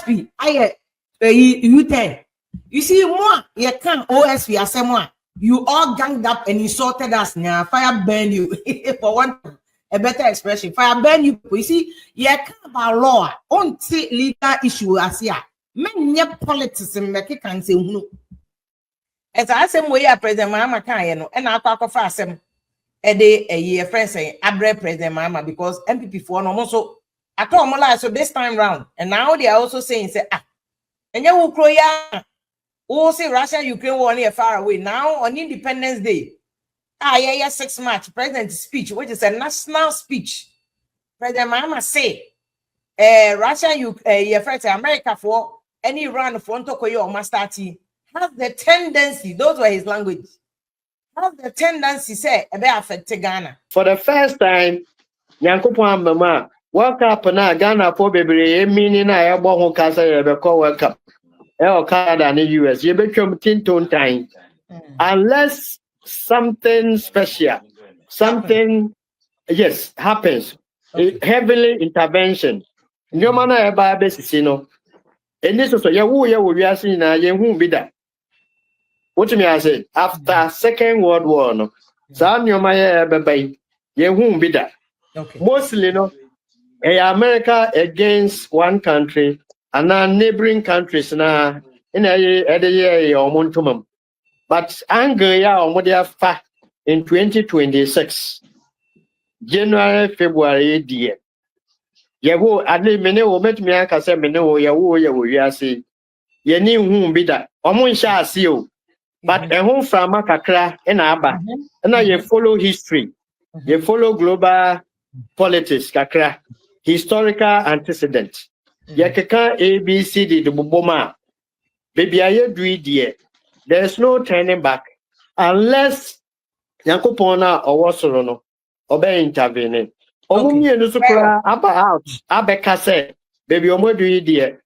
OSP, U10. You see, more, you can't OSP as someone. You all ganged up and insulted us now. Fire burn you. For one, a better expression. Fire burn you. You see, you can't about law. On see legal issue as here. Men, your politics and make it can say no. As I say, we are President Mahama can, and I'll talk of us. A day, a year, friends say, I bred President Mahama because MPP for no more. So I told Mola, so this time round, and now they are also saying, say, and you will cry. Oh, say Russia, Ukraine war near far away. Now on Independence Day. 6 March, President's speech, which is a national speech. President Mahama say, Russia, America for any run for Tokoyo or Master T has the tendency, those were his language, has the tendency, say, about affect Ghana. For the first time, Yankupon Mama, World Cup na Ghana for baby, meaning I have one casa, World Cup. Canada and the US, you become 10 time. Unless something special, something happens, heavily intervention. No matter about basis, you know. And this is a we are seeing a young be that. What do I say? After Second World War, no, San Yomaya baby, you won't be that. Mostly, no, America against one country. And now neighboring countries na in a year or montumum. But anger in 2026, January, February, dear. Yawo, at least many will met me. I can say, Meno, Yawo, say, ye knew whom be that. Omun shall see you. But a home from Makakra and Abba. And now you follow history, you follow global politics, Kakra, historical antecedents. Yakaka ABCD the Boboma. Baby, I do dear. There's no turning back unless Yankopona or Wasorono obey intervening. Only in the Sukra out. Abeka said, baby, Omo do dear.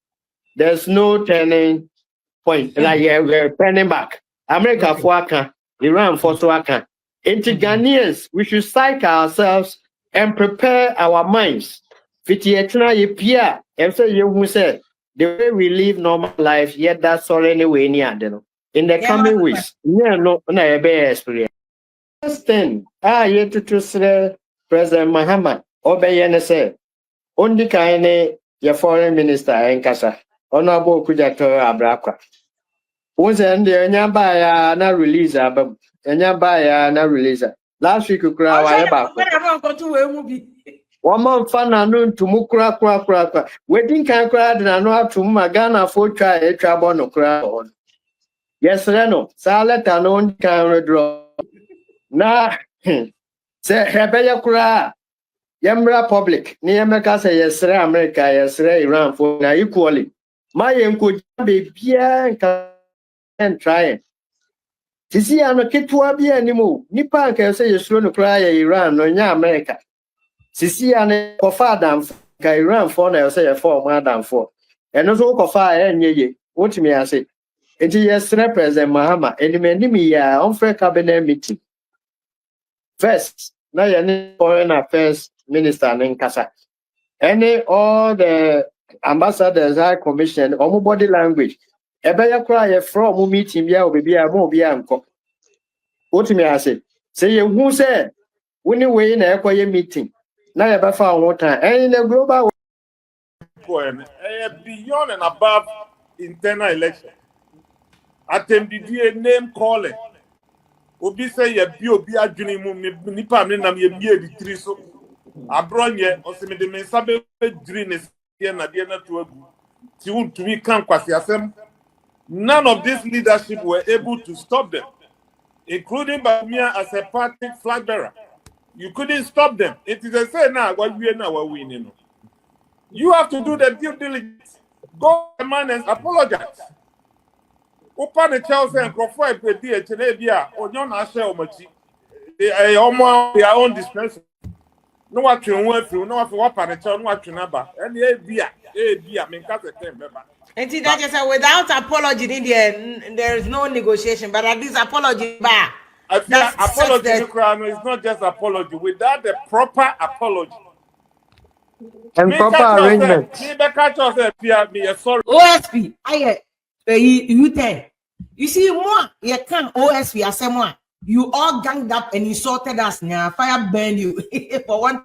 There's no turning point. Like we're turning back. America for Aka, Iran for Swaka. Into Ghanaians, we should psych ourselves and prepare our minds. Fitietna Yipia. And so you said the way we live normal life, yet that's all anyway near in the coming weeks. Yeah, no, experience. Then, yet to say President Mahama, obey say, only kind your foreign minister in Casa, Honorable Kujato Abraka. Was and the Nyabaya na release, Nyabaya na release. Last week, you cry about. One month fun and to mukra. Wedding can cry and I know how to Magana for try a trouble no crowd. Yes, Reno, Salet and on can draw. Nah, say, Hebea cry. Yamra public, near America say yes, America, yes, Iran for now equally. My could be bien and try. Tisi ano kitwa bi animo nipa can say you slow no cry Iran no nya America. Sisi ane kofa dam ka Iran for na say for madam for. And also kofa enye what me I say. It is President Mahama and me ya on fair cabinet meeting. First, na ya foreign affairs minister in Kasa. Any all the ambassadors high commission or body language. Ebeya cry from meeting ya obi a mo bi anko. What me I say? Say you who say when you way na ekwaye meeting. Now you have found one time and in the global beyond and above internal election. Attempted a name calling. Obi say ye bi obi adwene mu nipa me nam ye bie di tri so. Abronye oseme de mensabe dream is here na de na to agu. Ti won to me kan kwase asem. None of this leadership were able to stop them, including Bamia as a party flag bearer. You couldn't stop them. It is a say now what we are now winning. You have to do the due diligence. Go to man and apologize. Open the Chelsea and Crawford with the Chenebia or John Asher Omachi. They are their own dispensation. No what you went through, no what the child, what you number. And the beer, I mean, that's a term. And see that just without apology, there is no negotiation. But at least apology, apology is not just apology. Without the proper apology, And proper arrangement. Me catch us here. Me sorry. OSP, you tell. You see, more you can OSP as someone. You all ganged up and insulted us now. Fire burn you for one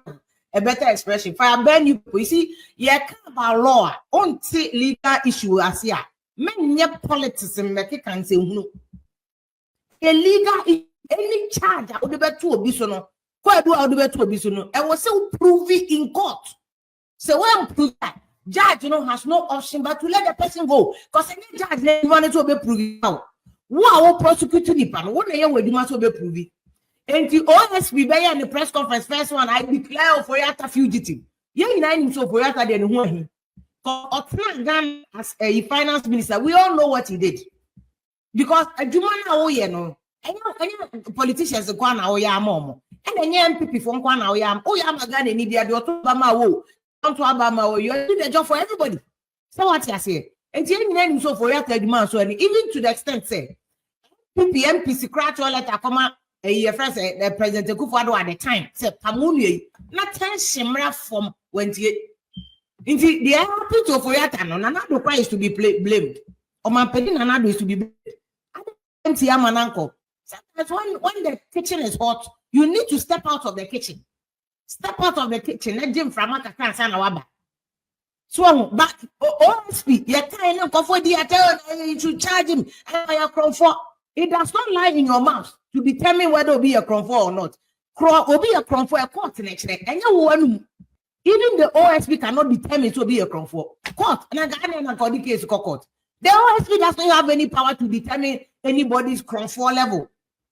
a better expression. Fire burn you. You see, you can't about law. On legal issue as here. Men your politics and make it can say no. Illegal any charge I would bet to a bisono. Quite do I would bet to a bisono. I was so prove it in court. So when prove that judge has no option but to let the person go. Because any judge they wanted to be proved now. Wow, prosecuting the panel. What they will demand to be proved. And the OSP by in the press conference, first one, I declare for Yata fugitive. Yeah, in so for Yata than one. As a finance minister, we all know what he did. Because a Jumana Oyeno, any politicians go on our yam, and any MPP from Kwana Yam, oh Yamagan and India, the Otobama wo, don't to Abama, you're doing the job for everybody. So what you say? And then so for Yata demand, so even to the extent say, PPMPC crash all letter come a friend the President Kufuor at the time said Pamuni, not 10 shimra from 28. Indeed, the happy to Foyata, no, Nanado is to be blamed. Or my penny Nanado is to be blamed. Sometimes when the kitchen is hot, you need to step out of the kitchen. Step out of the kitchen. Let Jim from Maka. So, but OSP, you can't go for the you should charge him. It does not lie in your mouth to determine whether it will be a crime or not. Will be a crime for a court next day. And you want even the OSP cannot determine to be a crime for court. And I case court. The OSP does not have any power to determine anybody's crime for level.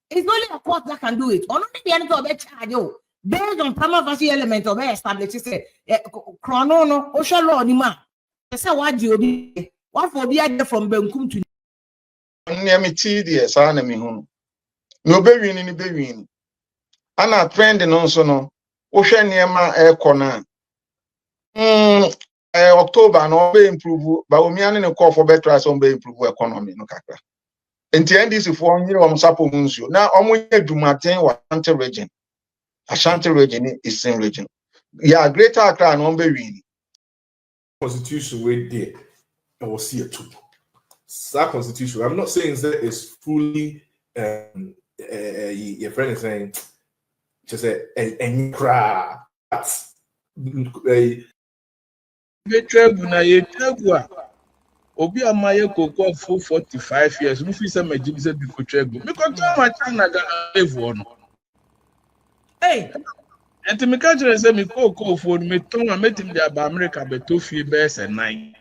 It's only a court that can do it. Or not the end of the charge. Based on prima facie element of established, say, chrono no, ocean law, ni ma. Say what you be, what for be from Benkum to. Near me, TDS, enemy home. No berry in the berry. Anna trending also no. Ocean near my air corner. October no be improve, but we are in a call for better as on be improve economy no kaka. And the NDC for 1 year on Sapo Munsio. Now we do maintain Ashanti region. Ashanti region is same region. Yeah, Greater Accra no be really. Constitution we there. I will see it too. That constitution, I'm not saying that it's fully your friend is saying just a cry. Obi amaye koko for 45 years. No fi say my jib say before tregu. Me kon tell my China ga live one. Hey, enti me ka jere say me koko for me ton a metim dey ba America beto fi be say 9.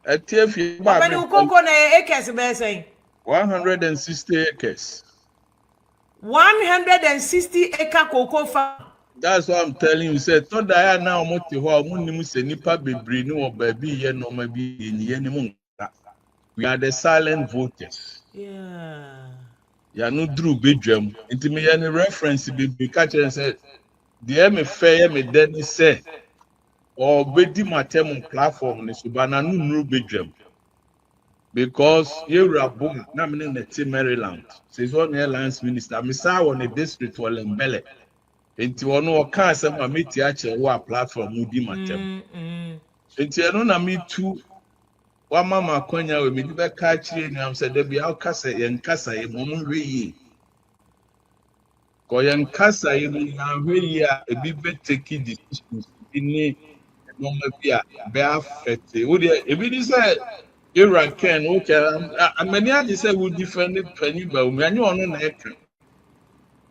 Eti fi ba. But you koko na acres be say 160 acres. 160 acre cocoa farm. That's what I'm telling you. Say, to die now, we are the silent voters. Yeah. You no drew bedroom. Into me, any reference be catch and said, the me fair me then say, or bedi matem platform ni subana no bedroom. Because you are born, na me in the Maryland. Says one airlines minister, me say on the district or Lembele. Enti ono oka asem ameti ache wo a platform udi matem. Enti eno na me tu wa mama kwanya we me di be ka chire ni am say da bia okasa ye nkasa ye mo hweyi. Ko ye nkasa ye na hweyi a ebi be take decisions ni no ma bia be affect. Wo de ebi di say Iran Ken okay amani adi say we defend penny ba o me anyo ono na ekran.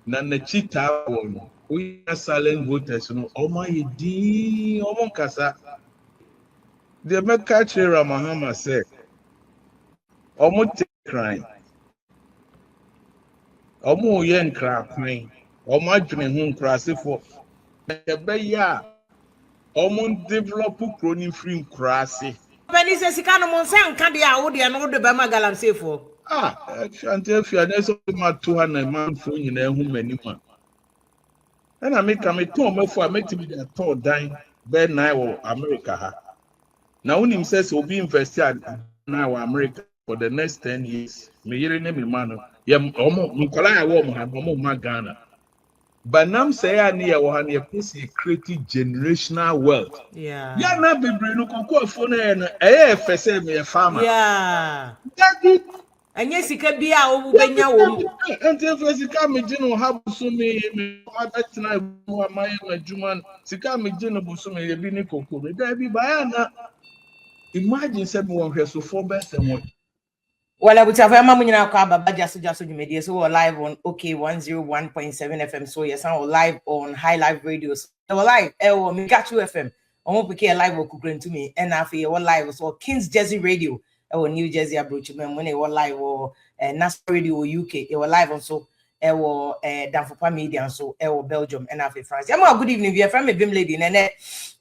Na na chita wo we are silent voters, no. Oh my dear, oh my kasa. The American Mahama said, "Oh my crying, oh my young crying, oh my dream home crassy for the beya, oh my develop chronic free crassy." But he says he can't monsan can't be out there and the Bama Galam say for. Ashanti if you are next my 200 man phone in a home anymore. And I make a tour for I make me a tour dying bed now America. Now when him says will be invested now America for the next 10 years. Me hearing him man. Yeah, almost Nicola warm have Ghana. But nam say I near one your pussy create generational wealth. Yeah. Yeah, na be brain ko phone na eh fese me farmer. Yeah. Daddy, And yes, it can be our Ubenya womb. until Sika me jino have so me betina my juman Sika me jino busumi ye bi ni koko. There be bayana. Imagine say me won hweso for best and what. Well, I would have a mamma Kaba just media. So we're live on OK 101.7 FM. So yes, I'm live on High Live radios. We're live on Mikachu FM. I won't be live or cooking to me. And after we're live so King's Jersey Radio or New Jersey approach when they were live or National Radio UK. They were live also or Danfopa Media so or Belgium and after France. I'm good evening. You're from a Bim lady and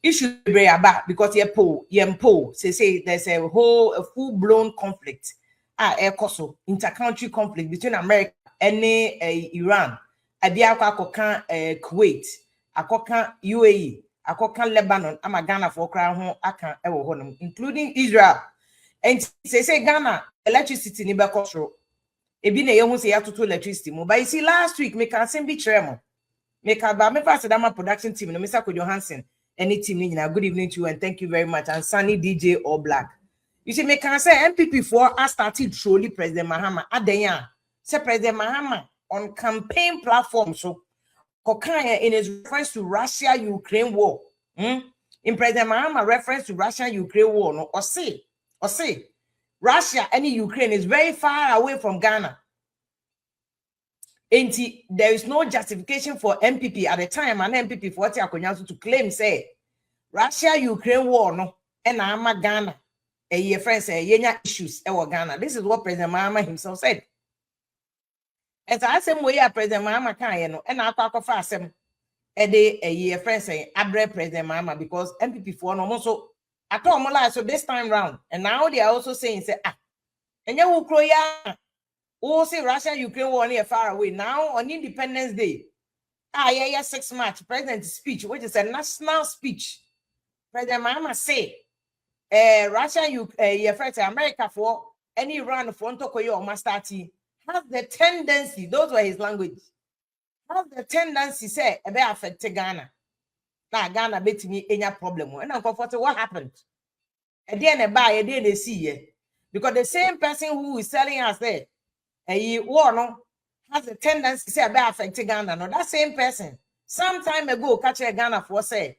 issue be about because you're say there's a full-blown conflict. Ekoso intercountry conflict between America and Iran. Abia akoka Kuwait, akoka UAE, akoka Lebanon, ama Ghana for kra ho aka ewo honum, including Israel. And say Ghana electricity ni be kosoro. Ebi na yehu say atoto electricity mo. But you see last week me can send be tremo. Me ka ba me pass that my production team no Mr. Kojo Hansen. Any team ni na good evening to you and thank you very much and Sunny DJ All Black. You see, me can say MPP4 has started truly President Mahama. Adenya, say President Mahama on campaign platform. So, Kokaya in his reference to Russia-Ukraine war. In President Mahama reference to Russia-Ukraine war, no, or say, Russia and Ukraine is very far away from Ghana. And there is no justification for MPP at the time, and MPP4 to claim, say, Russia-Ukraine war, no, and I'm Ghana. A friend say yenya issues Ghana. This is what President Mahama himself said. And so I say way President Mahama can and I talk of us a friend say abre President Mahama because MPP4 no so I told them so this time round and now they are also saying say and you will say Russia Ukraine war near far away now on Independence Day 6 March President's speech which is a national speech. President Mahama say Russia, America for any Iran for Tokoyo or Mastati has the tendency, those were his language, has the tendency say about affect Ghana. Now Ghana bet me any problem. And I'm comfortable what happened. And then a buy, and then they see because the same person who is selling us there, war no has a tendency to say about affect Ghana. No, that same person some time ago catch a Ghana for say.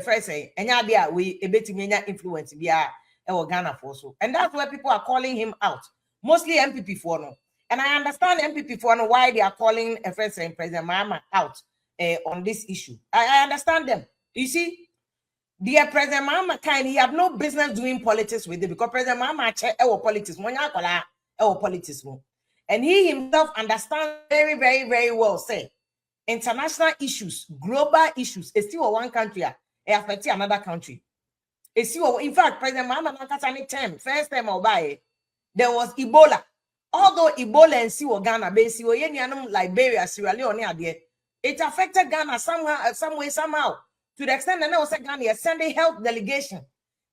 First say, and we a bit influence Ghana for so, and that's why people are calling him out, mostly MPP4 no. And I understand MPP4 no why they are calling first saying President Mahama out on this issue. I understand them. You see, dear President Mahama he have no business doing politics with it because President Mahama politics, politics, and he himself understands very, very, very well. Say. International issues, global issues, it's still one country, it affects another country. It's still, in fact, President Mahama first time I'll buy there was Ebola. Although Ebola and see Ghana, Liberia, Sierra Leone, it affected Ghana somehow, some way, somehow. To the extent that I was Ghana, a Sunday health delegation.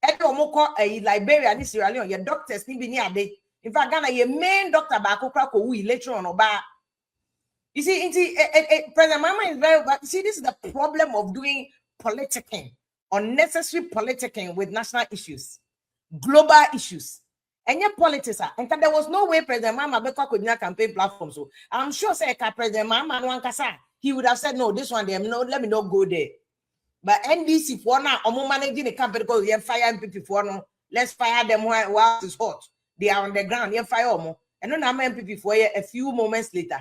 Liberia, Sierra Leone, your doctors need be near day. In fact, Ghana, your main doctor Bako later on Oba. You see, President Mahama is very. See, this is the problem of doing politicking, unnecessary politicking with national issues, global issues, and yet politics. And there was no way President Mahama could not campaign platform. So I'm sure, say, President Mahama he would have said, no, this one, no, let me not go there. But NDC for now, managing the campaign because we have fire MPP for now. Let's fire them while it's hot. They are on the ground. You fire them, and then I'm MPP for a few moments later.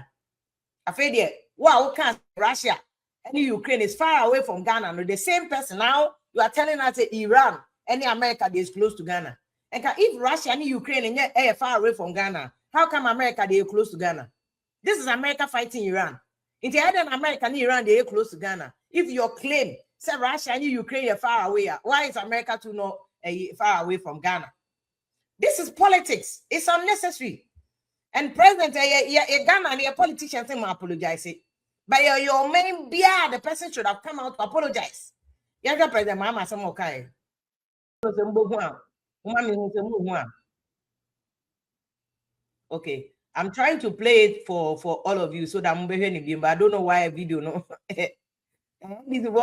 Afraid wow, can't Russia and Ukraine is far away from Ghana. No, the same person now you are telling us that Iran and America is close to Ghana. And if Russia and Ukraine are far away from Ghana, how come America they are close to Ghana? This is America fighting Iran. In the other America and Iran they are close to Ghana. If your claim say Russia and Ukraine are far away, why is America to not far away from Ghana? This is politics. It's unnecessary. And President, Ghana and your politicians say apologize. But your main beer, the person should have come out to apologize. You have President Mahama some okay. Okay, I'm trying to play it for all of you so that I'm behind the but I don't know why a video no. This is okay,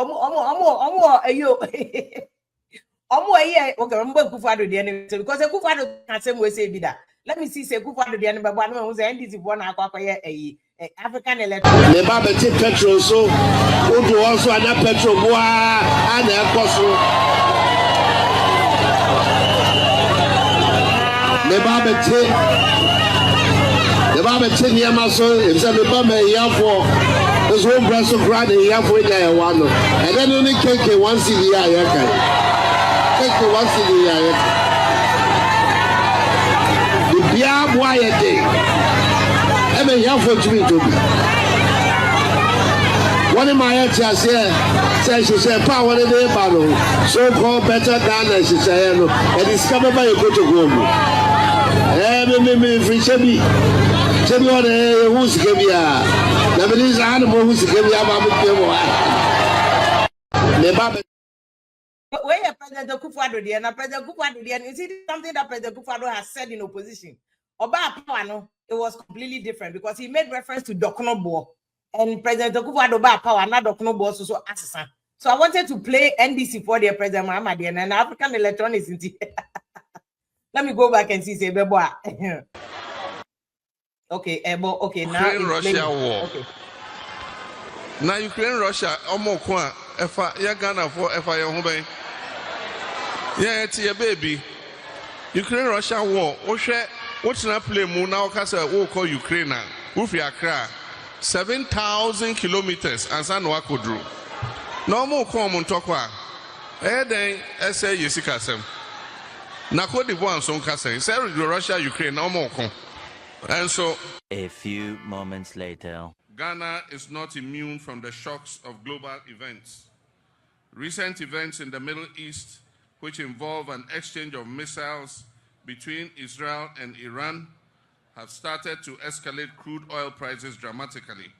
remember Kufado the enemy because a Kufado can same way say that. Let me see say Kufado the enemy but one who's NDC one African electoral. The Babette petrol so who do also another petrol boy and a cost. The Babette near my soul, if some Baba here for this whole breast of grad here for one. And then only cake once in the year. Cake once in the year. The Bia boy a day. I mean, here for to be. One of my heads says she said, power in the battle, so called better than she said, and discover by a good to go. Free Chebby. Chebby on who's give ya. Nabanese animal who's give ya. Where President Kufado and President Kufado, you see something that President Kufado has said in opposition. About power, it was completely different because he made reference to Dokunobo and President Kufado ba power, not Dokunobo so assassin. So I wanted to play NDC for the President Mahama and African electronics. Let me go back and see say Bebo. Okay, okay, now Russia war. Okay. Now Ukraine Russia omo kwa efa ya Ghana for efa ya hoben. Yeah, it's your baby. Ukraine Russia war. What's not play mu now kasa wo call Ukraine na. Ufi Accra 7,000 kilometers ansa no akodru. Na omo kwa mo ntokwa. Den say yesika sem. Na Cote d'Ivoire son kasa. Say Russia Ukraine na omo kon. And so, a few moments later, Ghana is not immune from the shocks of global events. Recent events in the Middle East, which involve an exchange of missiles between Israel and Iran, have started to escalate crude oil prices dramatically.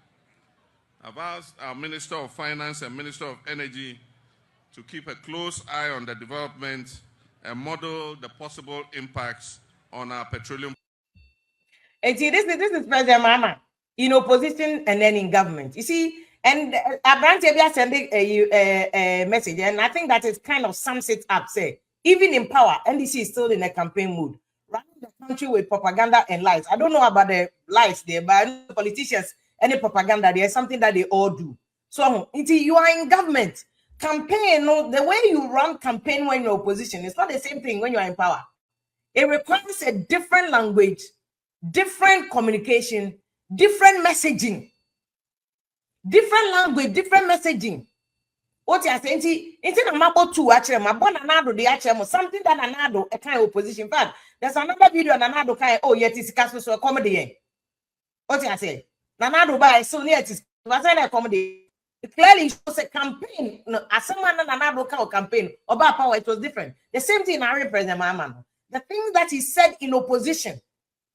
I've asked our Minister of Finance and Minister of Energy to keep a close eye on the development and model the possible impacts on our petroleum. And see, this is President Mahama in opposition and then in government. You see, and Abraham sending a message, and I think that is kind of sums it up. Say, even in power, NDC is still in a campaign mood, running the country with propaganda and lies. I don't know about the lies there, but politicians, any propaganda, there's something that they all do. So, you are in government, campaign. No, the way you run campaign when you're opposition, it's not the same thing when you are in power. It requires a different language, different communication, different messaging, different language, different messaging. What you are saying, instead of Mabo 2, actually, my born anado, the actual something that anado, a kind of opposition. In fact, there's another video on anado kind. Oh, yet it's cast so a comedy. What you are saying? Nanado by so near it is a comedy. It clearly shows a campaign. As someone anado kind of campaign about power, it was different. The same thing I represent Mahama. The things that he said in opposition.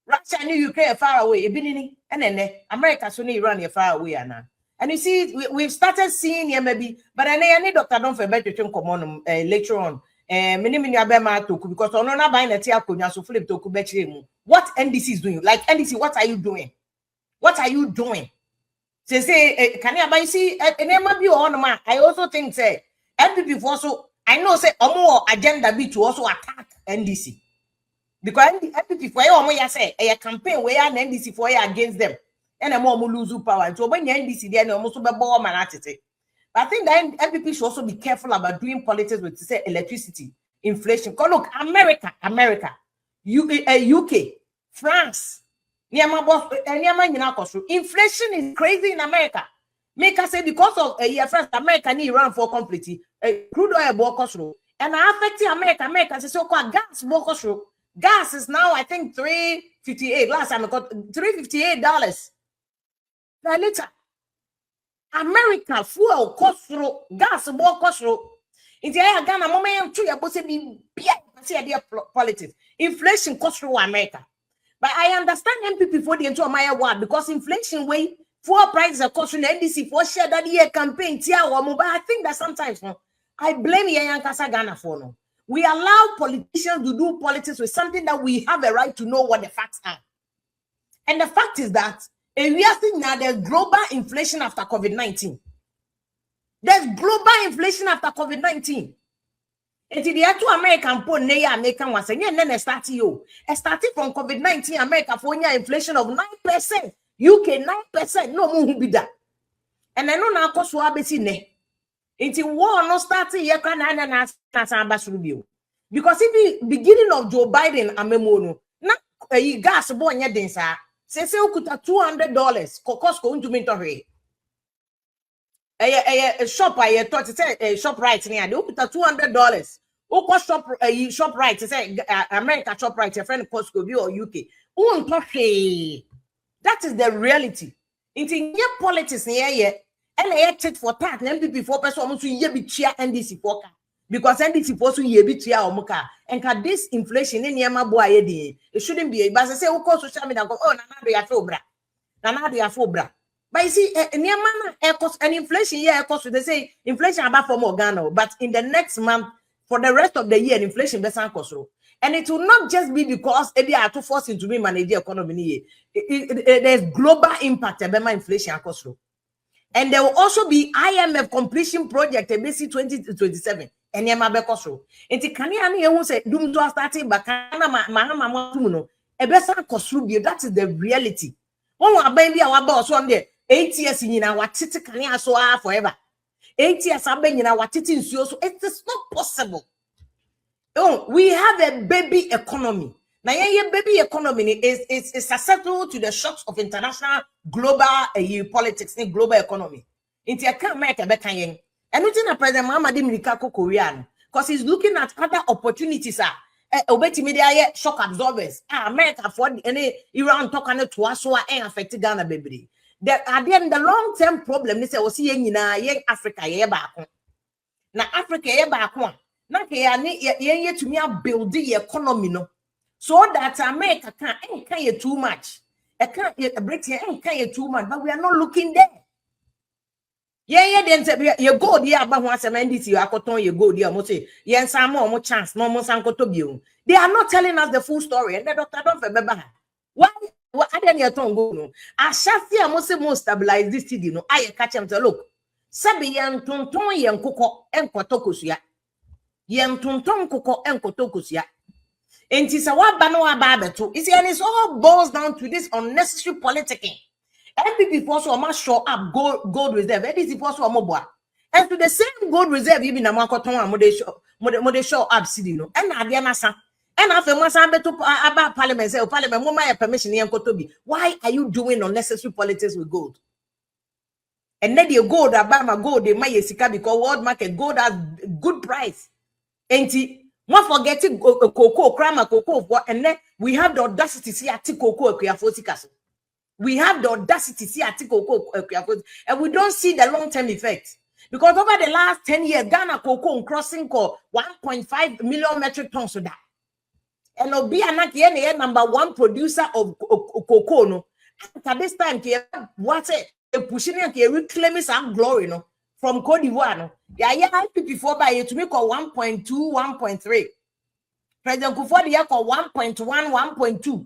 Russia and Ukraine are far away. And then America soon Iran are far away. And you see, we've started seeing here maybe, but I need Dr. Don't forget to come on later on. Because I'm not buying a tea so flip to what NDC is doing. Like NDC, what are you doing? What are you doing? Say, can you see? I also think say NDP also. I know say more agenda be to also attack NDC. Because NDC for you, say a campaign where an NDC for you against them, and a more lose power. So when NDC then almost be bomb and attitude. But I think that NDP should also be careful about doing politics with say electricity, inflation. Because look, America, UK, France, inflation is crazy in America. Make us say because of France, America need Iran for completely crude oil cost and affecting America. America is so-called gas cost. Gas is now, I think, $3.58. Last time I got $358 per liter. America fuel cost gas more cost. In the Ghana, moment two years politics. Inflation cost America. But I understand MPP for the into my word because inflation way fuel prices are costing NDC for share that year campaign. But I think that sometimes I blame Yankasa Ghana for no. We allow politicians to do politics with something that we have a right to know what the facts are. And the fact is that we are seeing now there's global inflation after COVID-19. There's global inflation after COVID-19. And the actual American poor American was saying, and then starting from COVID-19, America for inflation of 9%, UK 9%, no more be that. And I know now cost will be seen. Until war not starting here can because if the beginning of Joe Biden amemono na gas born yet densa say ukuta $200 cost going to me to a shop I thought to say shop right near the ukuta $200 uko shop right to say America shop right your friend Costco or UK that is the reality into your politics here and I acted for that MPP 4% almost ye be chair NDC for because NDC for so ye be chair omuka and can this inflation in yama boy it shouldn't be but I say of course social media go oh nana they are fobra but you see nyama cost and inflation here cost they say inflation about for more Ghana but in the next month for the rest of the year inflation better cost and it will not just be because they are too forcing to be manage the economy there's global impact about inflation cost. And there will also be IMF completion project BC 2027. And Yama Bekoso. And the Kaniani who said doom to starting Bakana Mahama Muno. A better Kosrubio, that is the reality. One baby our boss one day, 8 years in our titi Kania so forever. 8 years I've been in our titi in so it is not possible. Oh, we have a baby economy. Now, your baby economy is susceptible to the shocks of international global politics in global economy. Into a can't make a better and within a president Mahama Dimikako Korean because he's looking at other opportunities. Obeti media shock absorbers. America for any Iran talking to us who are affected Ghana baby. At the end, the long-term problem is that we see in Africa back. Now Africa back one. Now ye to me build the economy no. So that America can't too much. I can't Britain can't too much, but we are not looking there. Then say you go there about once NDC you are you go there mo say yes some more chance no more sankoto. They are not telling us the full story and the doctor don't remember. Why I didn't hear tongue go no. Ashanti mo stabilize this city no. I catch him to look. Sabi yan tonton yan koko enkotokosia. Yan tonton koko enkotokosia. And it's a wababeto. And it's all boils down to this unnecessary politicking. MPP force or must show up gold reserve. NDC force or mobile. And to the same gold reserve, even a marketon and show up city. No, and Adianasa. And after Massa about parliament, say parliament, my permission in Kotobi. Why are you doing unnecessary politics with gold? And then you gold, Abama gold, they might because world market gold has good price. And not forgetting cocoa, crama cocoa, and then we have the audacity to see at cocoa, we have the audacity to see at cocoa, and we don't see the long-term effect. Because over the last 10 years, Ghana cocoa crossing 1.5 million metric tons of that. And Obi Anaki number one producer of cocoa. No, at this time, what's it? Pushing and reclaiming some glory, no. From Cote d'Ivoire, no. Yeah, IPP4 by it to make 1.2, 1.3. President Kufuor call 1.1, 1.2.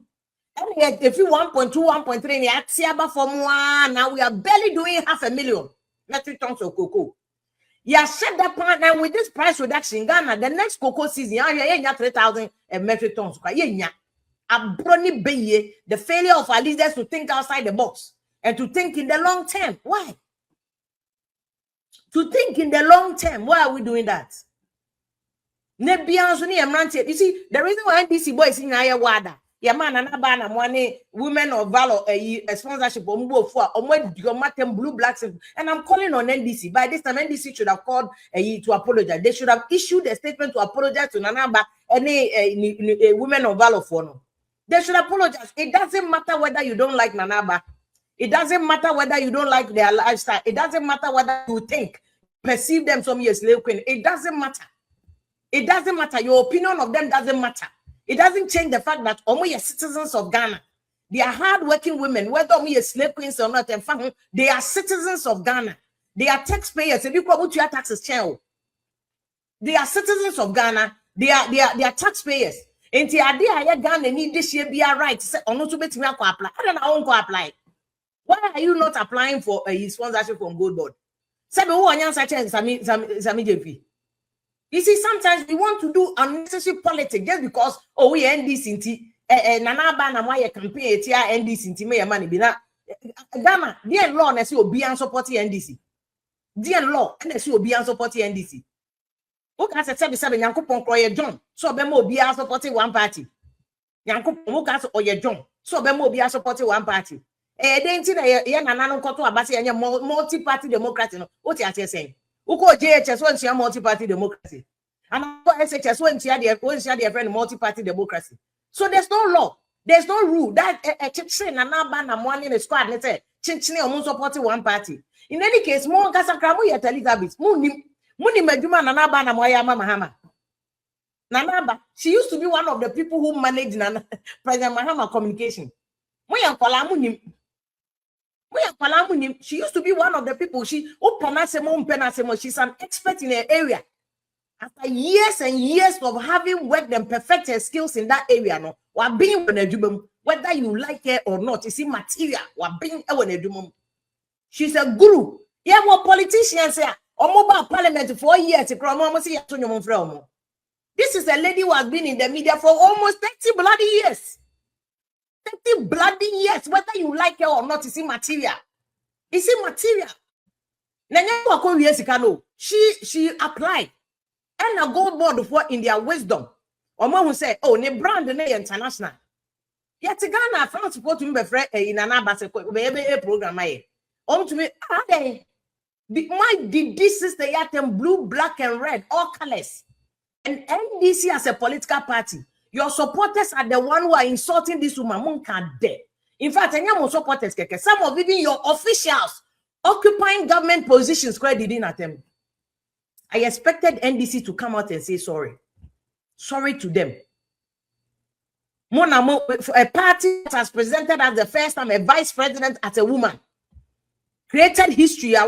And if you 1.2, 1.3, for more, now we are barely doing 500,000 metric tons of cocoa. Yeah, shut that part now with this price reduction in Ghana. The next cocoa season, yeah, 3,000 metric tons. Yeah, the failure of our leaders to think outside the box and to think in the long term. Why? To think in the long term, why are we doing that? You see, the reason why NDC boys in Aya Wada, Yaman and Abana, money, women of valor, a sponsorship, blue blacks, and I'm calling on NDC. By this time, NDC should have called to apologize. They should have issued a statement to apologize to Nanaba, any women of valor for no. They should apologize. It doesn't matter whether you don't like Nanaba. It doesn't matter whether you don't like their lifestyle. It doesn't matter whether you perceive them some years slave queen. It doesn't matter. It doesn't matter. Your opinion of them doesn't matter. It doesn't change the fact that only citizens of Ghana. They are hardworking women, whether we are slave queens or not. They are citizens of Ghana. They are taxpayers. If you come to your taxes, they are citizens of Ghana. They are taxpayers. Enti ade a Ghana need this year be a right. Say ono to betimi akọ apply. I don't know how apply. Why are you not applying for a sponsorship from Gold Board? Say be who anyansa che Sami JP. You see, sometimes we want to do unnecessary politics just because we NDC nti nana ba na mo ye campaign etia NDC nti me money be na Ghana the law na say obi an support NDC. The law na say obi an support NDC. Who can say Nyankopon kroye John so be mo obi an support one party. Nyankopon who can say oye John so be mo obi an support one party. Then nti na ye nana no nkoto abase ye multi party democracy no. What you are saying? Uko JHS one share multi-party democracy. And SHS one share their friend multi-party democracy. So there's no law, there's no rule that say na ban na one in the squad. Let's say chinchini or supporting one party. In any case, more kasakramu yet Elizabeth. Muni meduma na ban na Mahama. Nanaba, she used to be one of the people who managed President Mahama communication. She used to be one of the people. She's an expert in her area. After years and years of having worked and perfect her skills in that area, no, whether you like her or not, it's immaterial. She's a guru. Yeah, what politicians say, or mobile parliament 4 years. This is a lady who has been in the media for almost 30 bloody years. 30 bloody years, whether you like it or not, it's immaterial. It's immaterial. She applied and a Gold Board for in their wisdom. Or who say, oh, ne brand ne international. Yet Ghana found support to me in an ambassador program. To me, this is the yatem blue, black, and red, all colors. And NDC as a political party. Your supporters are the one who are insulting this woman. In fact, supporters, some of even your officials occupying government positions didn't attempt. I expected NDC to come out and say sorry. Sorry to them. A party that has presented as the first time a vice president as a woman created history. A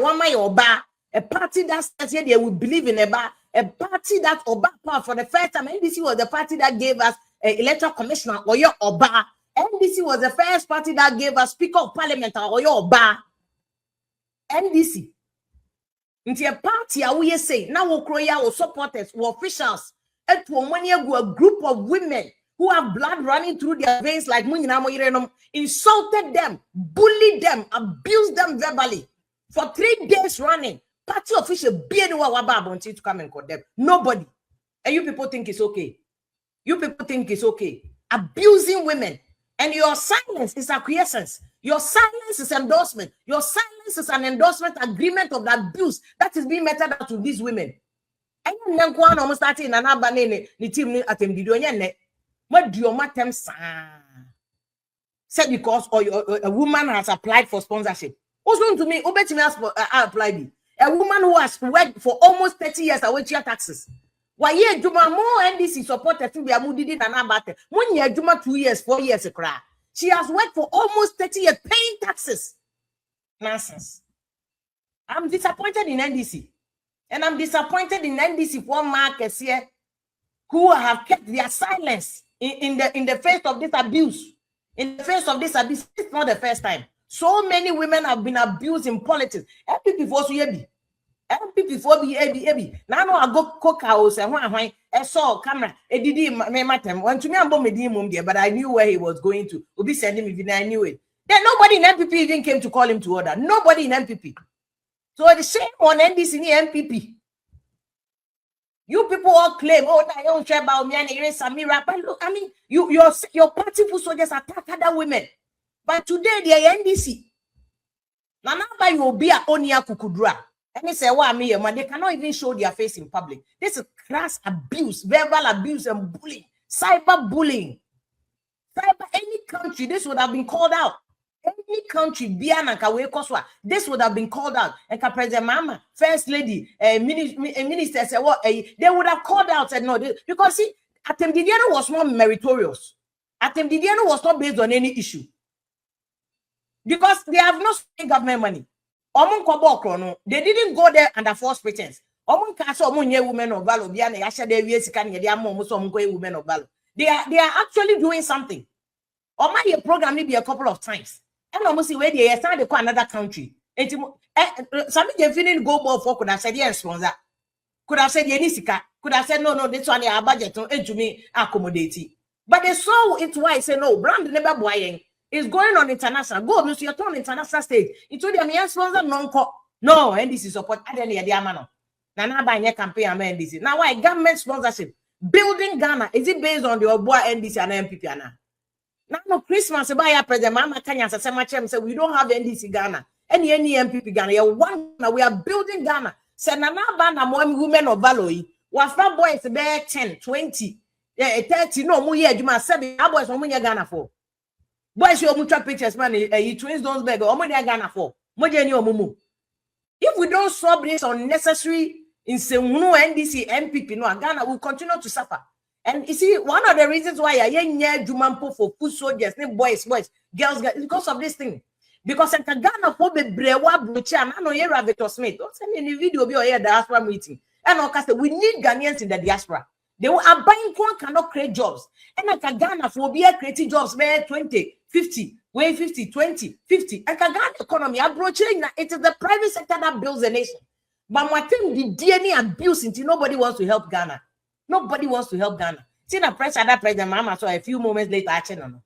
party that says they will believe in a party that Oba for the first time. NDC was the party that gave us electoral commissioner Oyo Oba. NDC was the first party that gave us Speaker of Parliament Oyo Oba. NDC. Into a party we say now we croya or supporters or officials and to a group of women who have blood running through their veins like insulted them, bullied them, abused them verbally for 3 days running. Party official to come and condemn. Nobody. And you people think it's okay. You people think it's okay. Abusing women. And your silence is acquiescence. Your silence is endorsement. Your silence is an endorsement agreement of the abuse that is being meted out to these women. And you almost starting an abanene the team at them. What do you matter? Said because a woman has applied for sponsorship. What's going to me? I applied. A woman who has worked for almost 30 years away your taxes. Why ye Juma more NDC supported to be a moody than about 1 year, Juma 2 years, 4 years a cry. She has worked for almost 30 years paying taxes. Nonsense. I'm disappointed in NDC. And I'm disappointed in NDC for markets here who have kept their silence in the face of this abuse. In the face of this abuse, it's not the first time. So many women have been abused in politics. MPP for MPP. Now I go cook house and when I saw camera, it didn't matter. When to me, I'm there, but I knew where he was going to. Would be sending me, I knew it. Then nobody in MPP even came to call him to order. Nobody in MPP. So the shame on NDC and MPP. You people all claim, oh, I don't care about me and Samira. But look, I mean, your party for soldiers attack other women. But today they are NDC. Nanaba you will be a Onia Kukudra. And they say, well, they cannot even show their face in public. This is crass abuse, verbal abuse and bullying, cyber bullying. Any country, this would have been called out. Any country, this would have been called out. And President Mahama, First Lady, Minister said, what they would have called out and no, because see, Atem Didiano was not meritorious. Atem Didiano was not based on any issue. Because they have no government money. They didn't go there under false pretense. Women of valor, women of valor. They are actually doing something. Or my program maybe a couple of times. And almost where they are starting to go another country. And some of them feeling go more for could have said yes, sponsor. Could have said Yenisika, could have said no, this one our budget to me accommodate. But they saw it why say no, brand never buying is going on international. Go no, you're on international stage. It told them yes, sponsor non-co. No, NDC support I don't need the amano. Nana buying a campaign NDC. Now why government sponsorship? Building Ghana, is it based on the Oboa NDC and MPP? Now no Christmas buy President Mahama Kenya say we don't have NDC Ghana. Any MPP Ghana. We are building Ghana. Say nana bana more women of value. Wafa boys be 10, 20, 30. No more year. Juma 7. Our boys omunya Ghana for. Boys you mucha pictures man. Twins don't beg. Omunya Ghana for. Moje ni omumu. If we don't solve this unnecessary in NDC MPP, no Ghana will continue to suffer. And you see, one of the reasons why I hear Jumampo for food soldiers, boys, girls, because of this thing. Because in Ghana, for the brewa brucha, I know here Victor Smith. Don't send me any video of your diaspora meeting. And okay, we need Ghanaians in the diaspora. They are buying corn cannot create jobs. And in Ghana, for be creating jobs, where 20, 50, way 50, 20, 50. And Ghana economy, it is the private sector that builds the nation. But what thing the DNA abuse until nobody wants to help Ghana. Nobody wants to help Ghana. See the press that President Mahama saw a few moments later action on.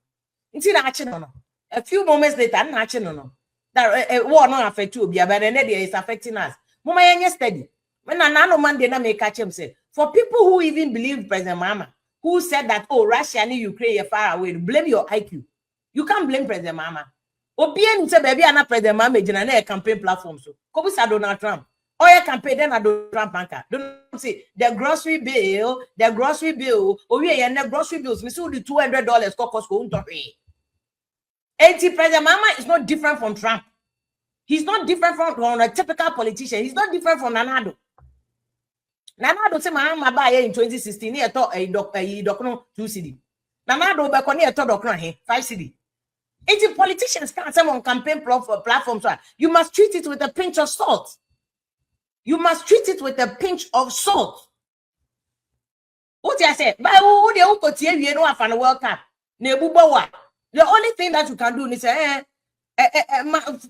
See the action on. A few moments later, action on. That war not affect you, but the idea is affecting us. Mama yesterday, when another man did not make catch him say, for people who even believe President Mahama, who said that Russia and Ukraine are far away, blame your IQ. You can't blame President Mahama. Obien say baby ana President Mahama jina na campaign platform so. Kobu sa Donald Trump. Or your campaign then I don't Trump banker. Don't say the grocery bill. Oh yeah, the grocery bills. Me see the $200 Costco unto pay. 80 President Mahama is not different from Trump. He's not different from a typical politician. He's not different from Nanado. Nanado say Mahama buy in 2016. He thought a docno 2 CD. Nanado back on here thought docno 5 CD. 80 politicians can't say on campaign platforms. You must treat it with a pinch of salt. You must treat it with a pinch of salt. What I say? But who they go to you know after the World Cup? The only thing that you can do is say,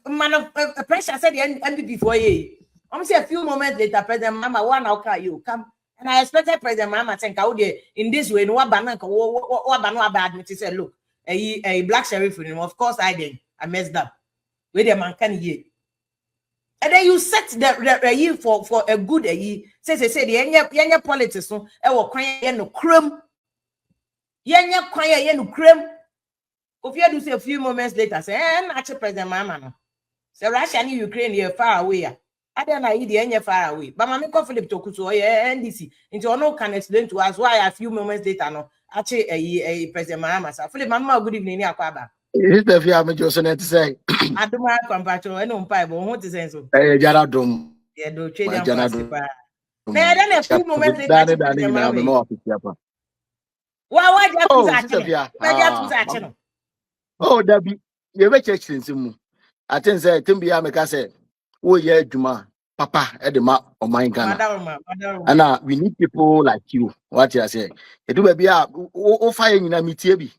man of pressure said the MPP for you. I'm say a few moments later, President Mahama, one okay you come, and I expected President Mahama think out there in this way. No banana, what bad me to say look, a black sheriff for him. Of course I did. I messed up. With the man can hear. And then you set the year for a good year. Say the young politics no. Will quiet no crumb. Young quiet no crumb. If you do say a few moments later, say, actually President Mahama no. Say Russia and Ukraine are far away. I don't know the far away. But Mama Philip talk to NDC. Into no can explain to us why a few moments later no. Actually a President Mahama. So Philip Mama good evening Akwaba. It's the fear me just to say. I don't have compassion. I don't pay, but what is it? Jaradum. Yeah, do trade and pass. Then a few moments later, why oh, that be you be church in Simu. I think say Timbia make us say, oh yeah, Juma, Papa, Edema, or my Ghana. And we need people like you. What you say? It do be a fire in a meeting.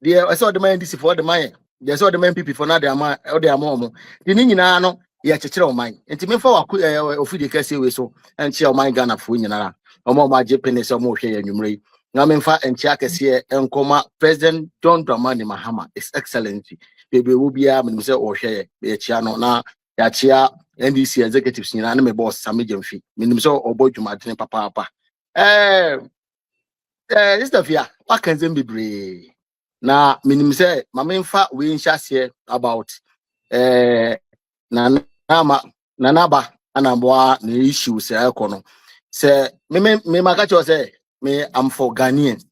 I saw the man this for the man. They saw the men people for now their man or their mom. The Nina no, yeah, chill mine. And to me for a few days so and chill my Ghana for Nina. Or more my Japanese or more here in Umri. Namenfa and Chakas here and Coma President John Dramani Mahama is excellency. Baby will be a minister or share a channel now. Yachia NDC executives in anime boss Sammy Jemfi. Minimso or boy to Martin Papa. This stuff here. What can them be brave? Na minim say mamenfa we nhyase about nanaba anamboa na issues ekono say me maka cho say me am for Ghanaians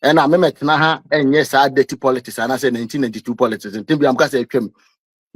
and I me metna ha enye sa dirty politics and I say 1992 politics and timbi am ka say twem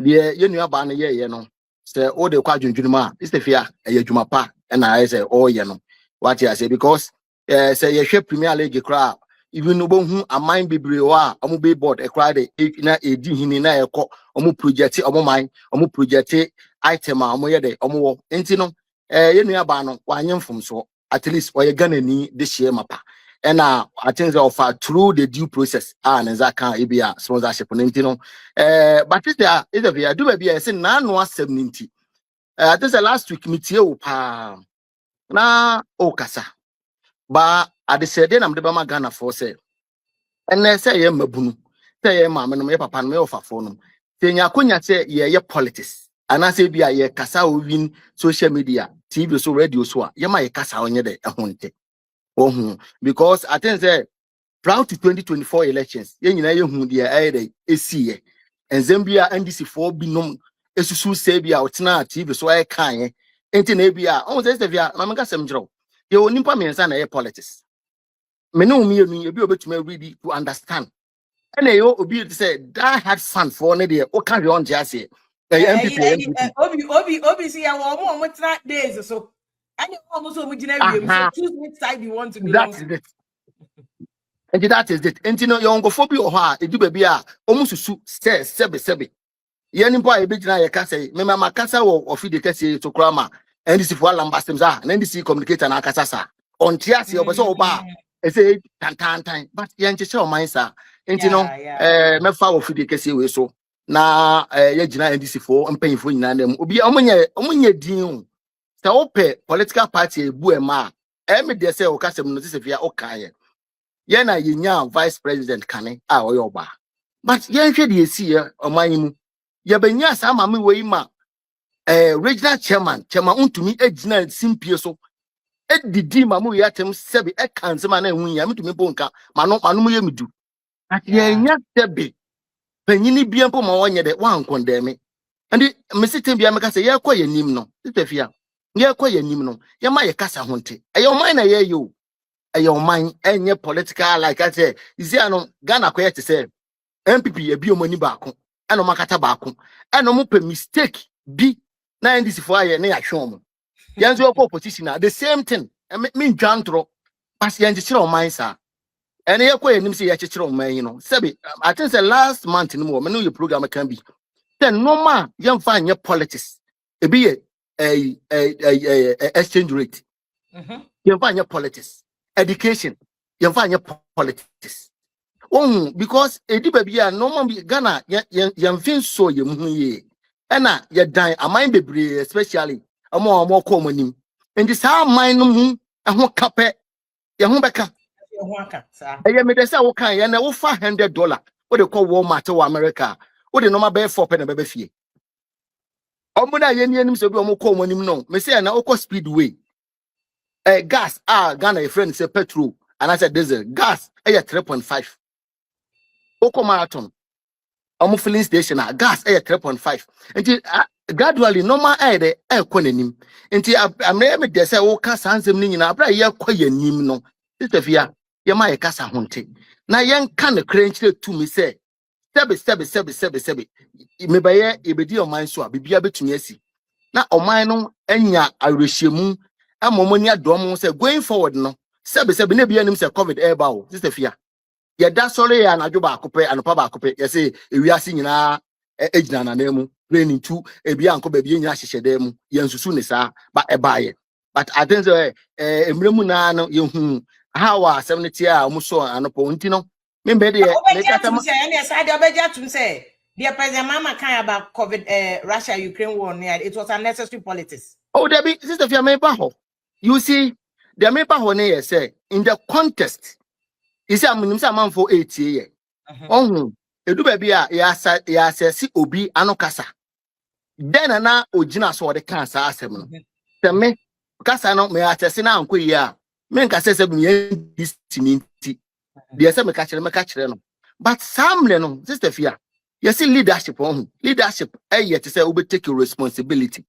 de ye nua ba na ye no say all the kwa dwundwunuma is the fear adwuma pa and I say oh ye no what you say because say ye hwe Premier League crowd even no who a mind be brewa omu be board e cry de na edi hini na ekọ omu project omu mind omu project item a omu ye de omu wo enti no ye nua ba no wanye mfom so at least oye Ghana ni this year mapa and I think they offer through the due process and that can be a sponsorship on but is there either we do maybe I say no 70 I think the last week meet you na okasa ba at the said then I'm the Bama Ghana for say and they say yeah mabunu say yeah mama no me papa no me offer for no say nyakonya say yeah politics and I say be a yeah kasa win social media TV so radio so yeah my kasa onye de ehonte because I think that prior to 2024 elections yen nyina ye hu de ayede esiye and Zambia NDC for binom esusu say bia otena TV so ay kan enti na bia on say bia na menka sem jiro ye onimpa mensa na ye politics me no mi enu ye bi obetuma read to understand and yo obi say that had fun for ne de o kan on jase MPP obi see ya wo tra days so and almost so so choose which side you want to belong to. And that is it. And you know, your uncle phobia or her, it do be almost says sebe. Yen boy, a bit na ya say, Mamma Cassa or feed the Cassie to Crama, and this is what Lambastem are, and NDC communicate an Acasasa. On Tiasi or so bar, I say, time, but Yanchi show mine, sir. And you know, my father feed the Cassie way so. Now, Yajina NDC for and paying for in them will be omunya deal. So, political party, Buema, Emmy, they say, or custom notice if you are okay. Yena yinya vice president kane a oyoba but yen hwe de esi omanyimu ye benya sa mame we ma regional chairman untumi agina simpie so edidi mamu yatem sebe e kansema na ehun ya mutumi bonka mano mu ye midu at yenya sebe panyini bia mpo ma wonye de wan kondeme andi mesitem bia meka se ye kwa yanim no tefia ye kwa yanim no ye ma ye kasa honte e yo man na ye yo your mind any political like I say, is there no Ghana quiet to say MPP a bio money back and no makata back and no more mistake be 94 year near show. Yanzo opposition the same thing. I mean Jantro as Yanjiro mind, sir. And here quite him say Yachiro man, you know. Sabi, I think the last month in more menu your program can be. Then no man, young find your politics. It be a exchange rate. You find your politics. Education, you find your politics. Because a deep baby, no one be Ghana, young fin so you ye. Anna, you die a mind be especially a more common. And this how mine and what capet, your home back. I made a sour kind and $500. What they call Walmart to America. What the normal bear for penny baby fee. Omuna yen so be more common him no. Me say an oko speedway. Gas, Ghana, a friend say petrol, and I said diesel. Gas, 3.5. Oko marathon, filling station, gas, 3.5. And gradually, normal air, quenim. And I'm never there say, oh, Cassan, something I brought ya quiet nim no. This the fear, ya my casa hunting. Now, young can cringe to me say, Sebby. Me by a bedio mine so, be able to me. Now, o mine enya Irishemu. Amomonia domo say going forward no sebe ne bia nim say covid air ba o this the fear ye da sori ya na dwoba akope anopa ba akope ye say ewiase nyina ejina na nemu raining two ebia anko ba bia nyina hyehyede mu ye nsusu ne sa ba ebaye but I think say emremu na no ye hu how a 70 a omuso anopo nti no me be de me kata ma say any side obeja tum say the president mama kan about covid Russia Ukraine war it was unnecessary politics. Oh there be sister fear me ba ho. You see, the member who say in the contest, is a man for 8 years. Oh, a do baby, ya says, Obi Anokasa. Then ana ojina so the cancer assembly. Tell me, Casano may assassinate Uncle ya. Men can say this tinity. The assembly catcher. But some leno, sister fear. You see leadership on leadership, yet to say, Obi take your responsibility.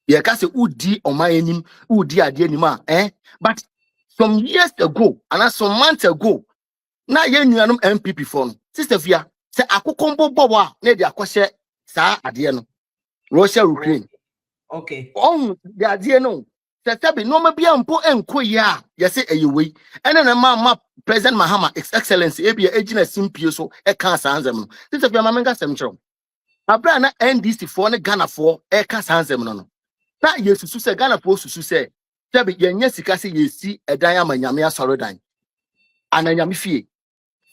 Ye kase udi omayenim udi ade anima but some years ago and some months ago na ye nuanom MPP for no sister fia se akokombo bowa na de akose sa ade no Russia Ukraine okay the ade no se tabi no ma bia mpo enko ya ye se eyewei ene na ma President Mahama His Excellency ebia ejina simpie so e kan sa anzem no sister fia ma menga sem chero abra na NDC for ne Ghana for e kan sa anzem no na yesusu se Ghana po susu se tabi yenye sika se yesi edan amanyame asorodan ananyame fie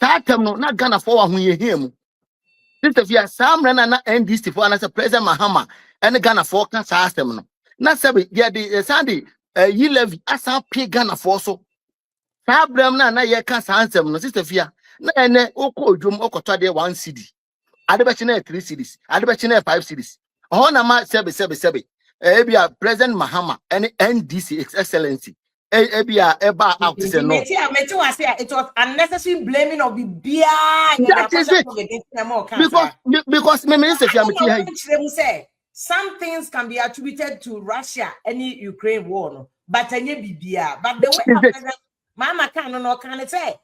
that time no na Ghana for wa hu ye him sister fia sam na NDC for na President Mahama and Ghana for ka sa asem no na sabe dia de Sunday yi levy asa pay Ghana for so problem na ye ka sa asem no sister fia na ene okọ odwom okoto de 1 cedi ade be chine 3 cedis ade be chine 5 cedis oh na ma sebe ebia President Mahama and NDC excellency ebia eba out say no it was unnecessary blaming of the beer. That is it. Because some things can be attributed to Russia any Ukraine war no, but any bibia but the way Mama can say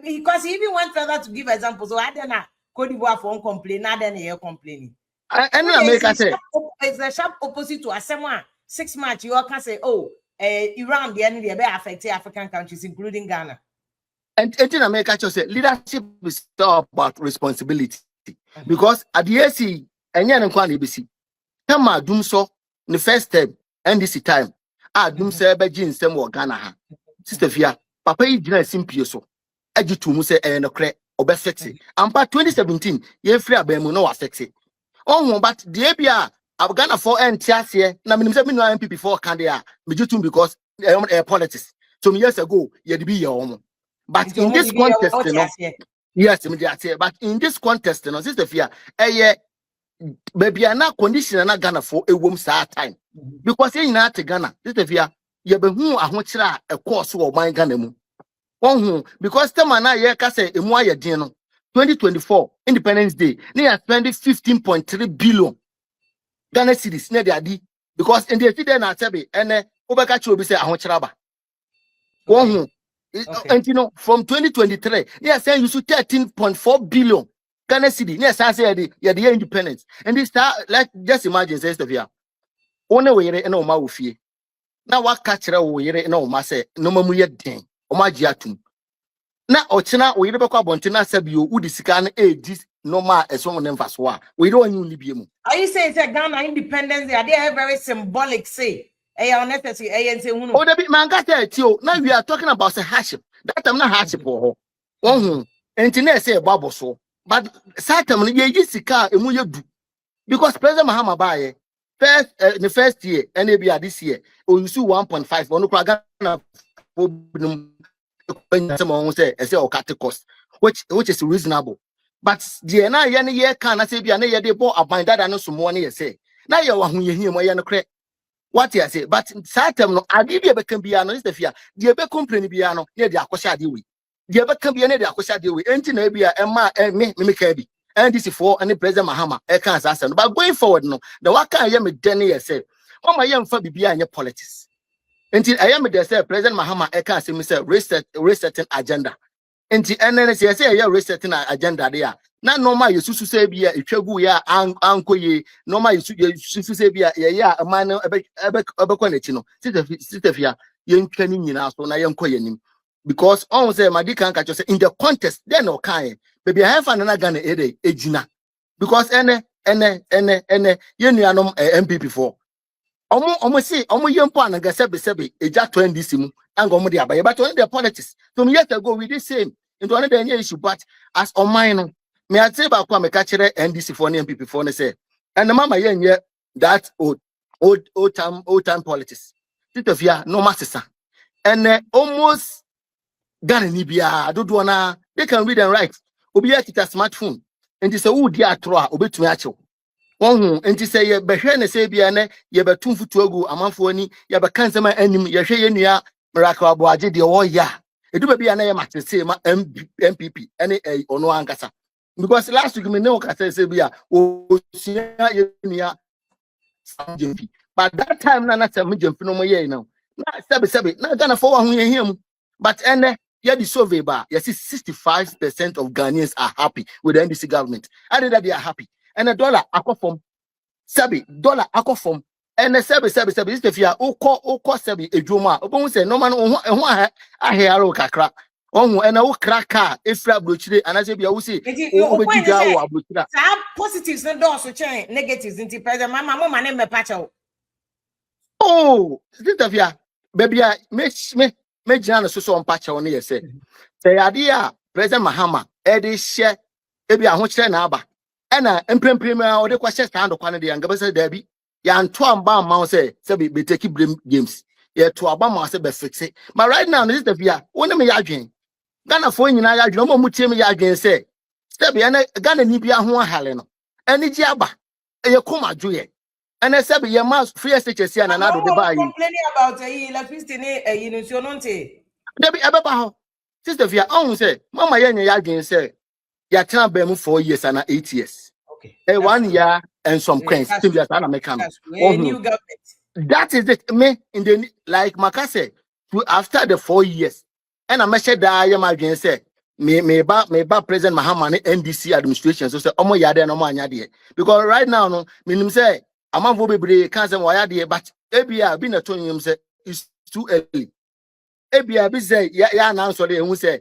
because he even went further to give examples. So I don't know Cote d'Ivoire for complain, not then you're complaining. And America say it's a sharp opposite to someone 6 months. You all can say, oh, Iran, the enemy, they affect African countries, including Ghana. And in America, just say leadership is all about responsibility. Because at the AC, and yan and ABC, Tama doom so the first time and this time, I doom say Beijing stem or Ghana. Sister Fia, Papa, you didn't simply so. Edu say and a crack or best sexy. And by 2017, ye free a bemo no sexy. Oh, but the ABR, I've Ghana for and here. Now, I'm MP before Candia, because politics. Some years ago, you'd be your own. But in this contest, yes, but in this contest, sister Fia, baby, I'm not conditioning Ghana for a woman's time. Because in not Ghana, sister Fia, you be who I want a course or my Ghana. Oh, because the man I say, a more 2024 Independence Day, they are spending 15.3 billion Ghana cedis. Ne they because in the city na sabi and Obaka will be say ahochraba. Oh, and you know from 2023, they are saying you should 13.4 billion Ghana cedi. Ne say the independence. And this like just imagine says the via. One way and no ma ufie. Now what catch we no ma say no mamu ye den. Oma giatum. Na ochina we rebe kwa bontina sabio udi sika na this normal esom ne mfaso a we don't you libie mu. Are you saying say Ghana independence they are very symbolic say unnecessary say hunu. Oh the manga say tio now we are talking about say hardship. That time na hardship ho. Ohun enti say babo so but satam no ye sika emu ye du because President Mahama bae first the first year and this year o use 1.5 ono kwa Ghana someone say cost which is reasonable but the na ye can say bia na ye dey bo aban dada no so mo na say na ye wa hu ye hie mo ye no kre what you say but satem no ade bia be kan bia no is the fear the be complain bia no ye dey akosha ade we the be kan bia na dey akosha ade we enti na bia me ka bi NDC for any President Mahama can answer but going forward no the what can ye me den ye say mama ye mfa bibia anye politics. Until I am the say President Mahama can say me say resetting agenda. Until NNC say yeah resetting agenda there. Na normal you susu say bia etwagu ya anko ye normal you susu say bia ya man ebekwa nechi no. Sitefia ye ntwani nyina so na ye nko ye nim. Because on say madika kan say in the contest then no kan baby I have na Ghana ejina. Because ene ye nuanom MPP for omo say omo yempo anaga sebe eja to NDC mu anga omo de abaye but on the politics some years ago we did same into another issue but as on mine no me ate ba kwa me ka kire NDC for na MPP for na say and mama yenye that old time politics titofia no masesa and almost Ghana ni bia dodo na they can read and write obi akita smartphone and say wo di atro a obetumi achew won enti say ye behwe ne say bia ne ye betum futu agu amanfo ani ye be kan sema anim ye hwe ye nua miracle aboaje de wo ya edu ba bia na ye matese ma MPP ene ono ankasa because last week me ne o ka say bia o sia ye nua MPP but that time na some MPP no mo ye na sebe na Ghana for wa hu ye hiam but ene ye the survey ba ye see 65% of Ghanaians are happy with the NDC government and that they are happy. And a dollar akofom sabi dollar akofom and a sabi is the fear oko sabi ejuma obon say no man ho ahero kakra ohun and a kraka efra brochire and say bia wo say obediga wo abrochira positives no do so chen negatives into President mama na me pacha oh this the fear baby me jina no so on pacha on ye say Say idea President Mahama edi share ebi ahokyere na aba. Ena empremprema o de kwahye stand kwane de yanga say dabi. Ya nto amba ma say be take blame games. Ye to aba ma say be fix it. But right now this the via woni me yadwen. Ghana for nyina yadwen mo mutie me yadwen say be ena Ghana ni bia ho ahale no. Eni gi aba. Eye koma dwoye. Ena be ye mas free SHC na na do de ba yi. Complaining about electricity you know so nonte. Debi ebeba ho. Sister via on say mama ye nya yadwen say ya tena be mu 4 years and 8 years. Okay. 1 year and some coins. New government. That is it. Me in the like Makase after the 4 years. And I mentioned that I am again say me ba President Mahama NDC administration. So say omo yade and omo anyade. Because right now no minim say amanfo bebre can say wayade but ebia bi na to nyim say it's too early. Ebia bi say ya announce the who say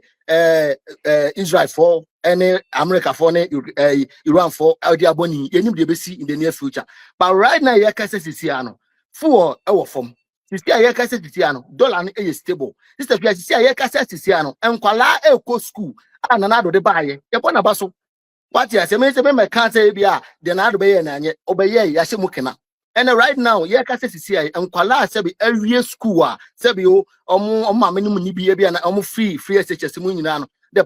Israel for any America for Iran for Aldiaboni any de see in the near future. But right now ya kase sisiano for our form. Sisia ya kase sisiano dollar is stable. This is sisia ya kase sisiano enkwala eko school ananado de baye. Ya bona baso. What ya say me can say bia de na do be na anye obeye ya mukena. And right now, yeah, kase sisi enkwala sebi every school sebi omo amenu ni bi bia na omo free SHS mu nyina no the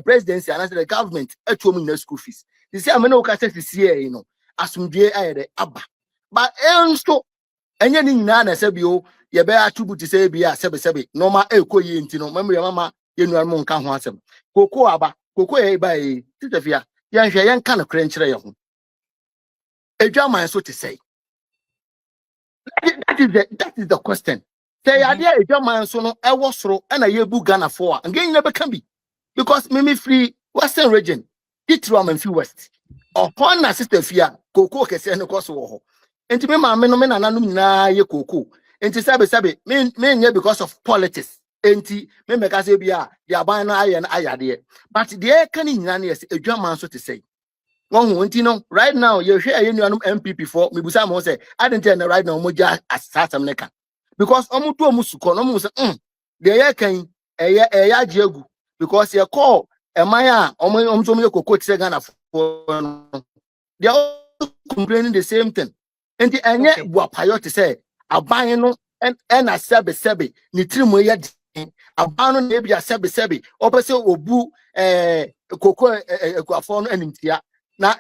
presidency and the government etuom na school fees. Sisi amenu kase sisi no asumdue ayede aba. But enso enye ni nyina na sebi ye be attribute say bia sebi normal ekoyi nti no memory mama yenuan mo nka ho asem. Koko aba koko ye ba e titafia ye hwe ye nka no kre nkyere ye ho. Edwaman so to say that is the question. Say idea a German so no I was through and a year book Ghana for and again never can be because me free Western region Itram and few West upon a sister fear Coco can say no cost war. And to me, my men and na ye Coco. And to sabe men because of politics. And to me make us be ya buying iron idea. But the air can in a German so to say. Right now, you hear any MPP for me. Busamo say, I didn't tell right now, Moja as some neka. Because Omutu Musuko, no, the air can a jagu because you call a Maya, Omtomio coach Sagana for they are all complaining the same thing. And the Anya Wapayo to say, a buying and a sabe, Nitrimuya, a banon maybe a sabe, opposite Obu, Coco, Guafon and Intia. Now,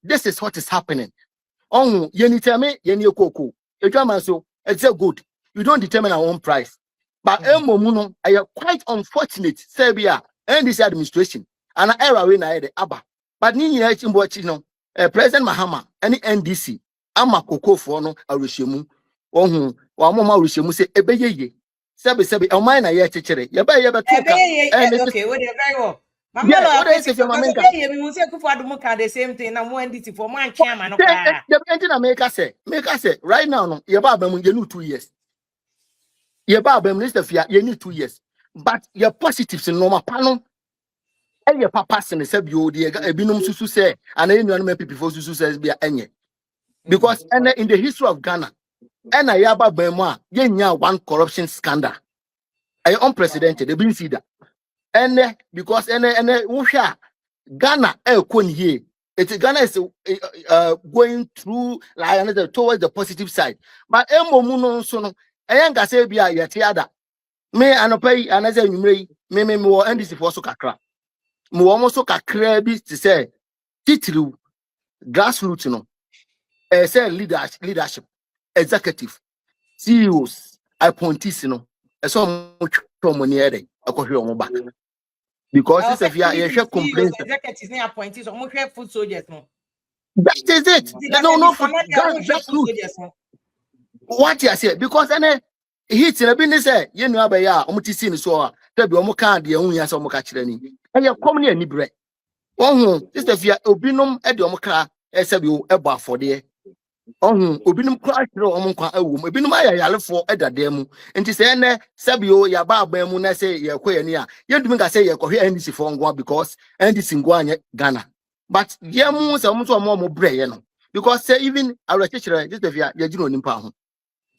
this is what is happening. Oh, you need to me, you need cocoa. So it's a good. You don't determine our own price. But I am quite unfortunate, Serbia and this administration. And I era when I had the Abba. But Nini President Mahama, any NDC, Ama cocoa for no, a Rishimu. Oh, or Mama Rishimu say, Ebeye. Sebi, a mine, I yet teacher. Yaba, okay, well, very well. The same thing. I'm NDC for my chairman. The make us say right now, no, your Baba, you need 2 years. Your Baba, Minister Fia, you need 2 years. But your positives in normal panel, and your papa and the sub you, the Binum Susu say, and then you know people Susu says be a enye. Because in the history of Ghana, and a Yaba Bema, you one corruption scandal. I unprecedented, they didn't see that. And because Ghana here. Ghana is going through like another towards the positive side. But Muno so no I say be a yetiada. Me anopay another me more NDC for so kakra. Mo almost so kakra bi to say titru grassroots no. Say leadership, executive, CEOs, appointees no. So much money there. Back. Because it's if you complain, executives and appointees or more food soldiers. No, that is it. No, what you say? Because any hits in a business, you know, by ya, Omutisini so, there be Omoka, the only answer Mokachani. And you're coming in Nibre. Oh, this is via Obinum at the Omoka, SW, Eba for the oh, Obinum crash through Omonka, Obinum I for Edda demo. And to say, Sabio, Yaba, Bemuna say, you're queer near. You don't say you're coherent NDC for one because NDC in Guanya, Ghana. But Yamu, some more brain. Because even our teacher, this is via Yajuno Nimpa.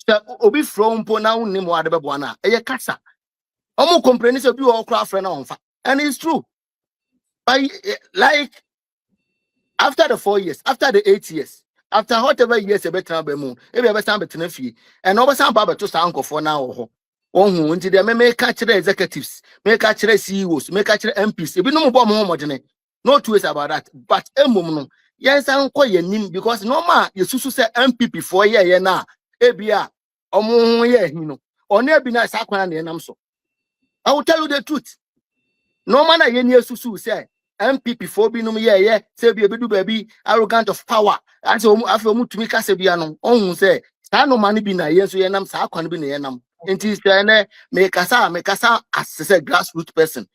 So, Obi from Pona, Nimo Adabuana, a casa. Omo complain say be all craft friend on fa. And it's true. But like after the 4 years, after the 8 years, after whatever years a better be moon, if you ever stand between fee, and over some baba to stand for now. Oh, until they may catch the executives, may catch the CEOs, may catch the MPs. If you know more no two ways about that. But no. Yes, I'm quite your name because no man, you say MPP for year now. ABR, yeah, you know, or never be nice. I will tell you the truth. No man, I hear Susu say. MPP for binum say be baby arrogant of power. And so after to me casabiano, on say, no money be na yes, we nam sa can be nam. And tis make us as a grassroots person.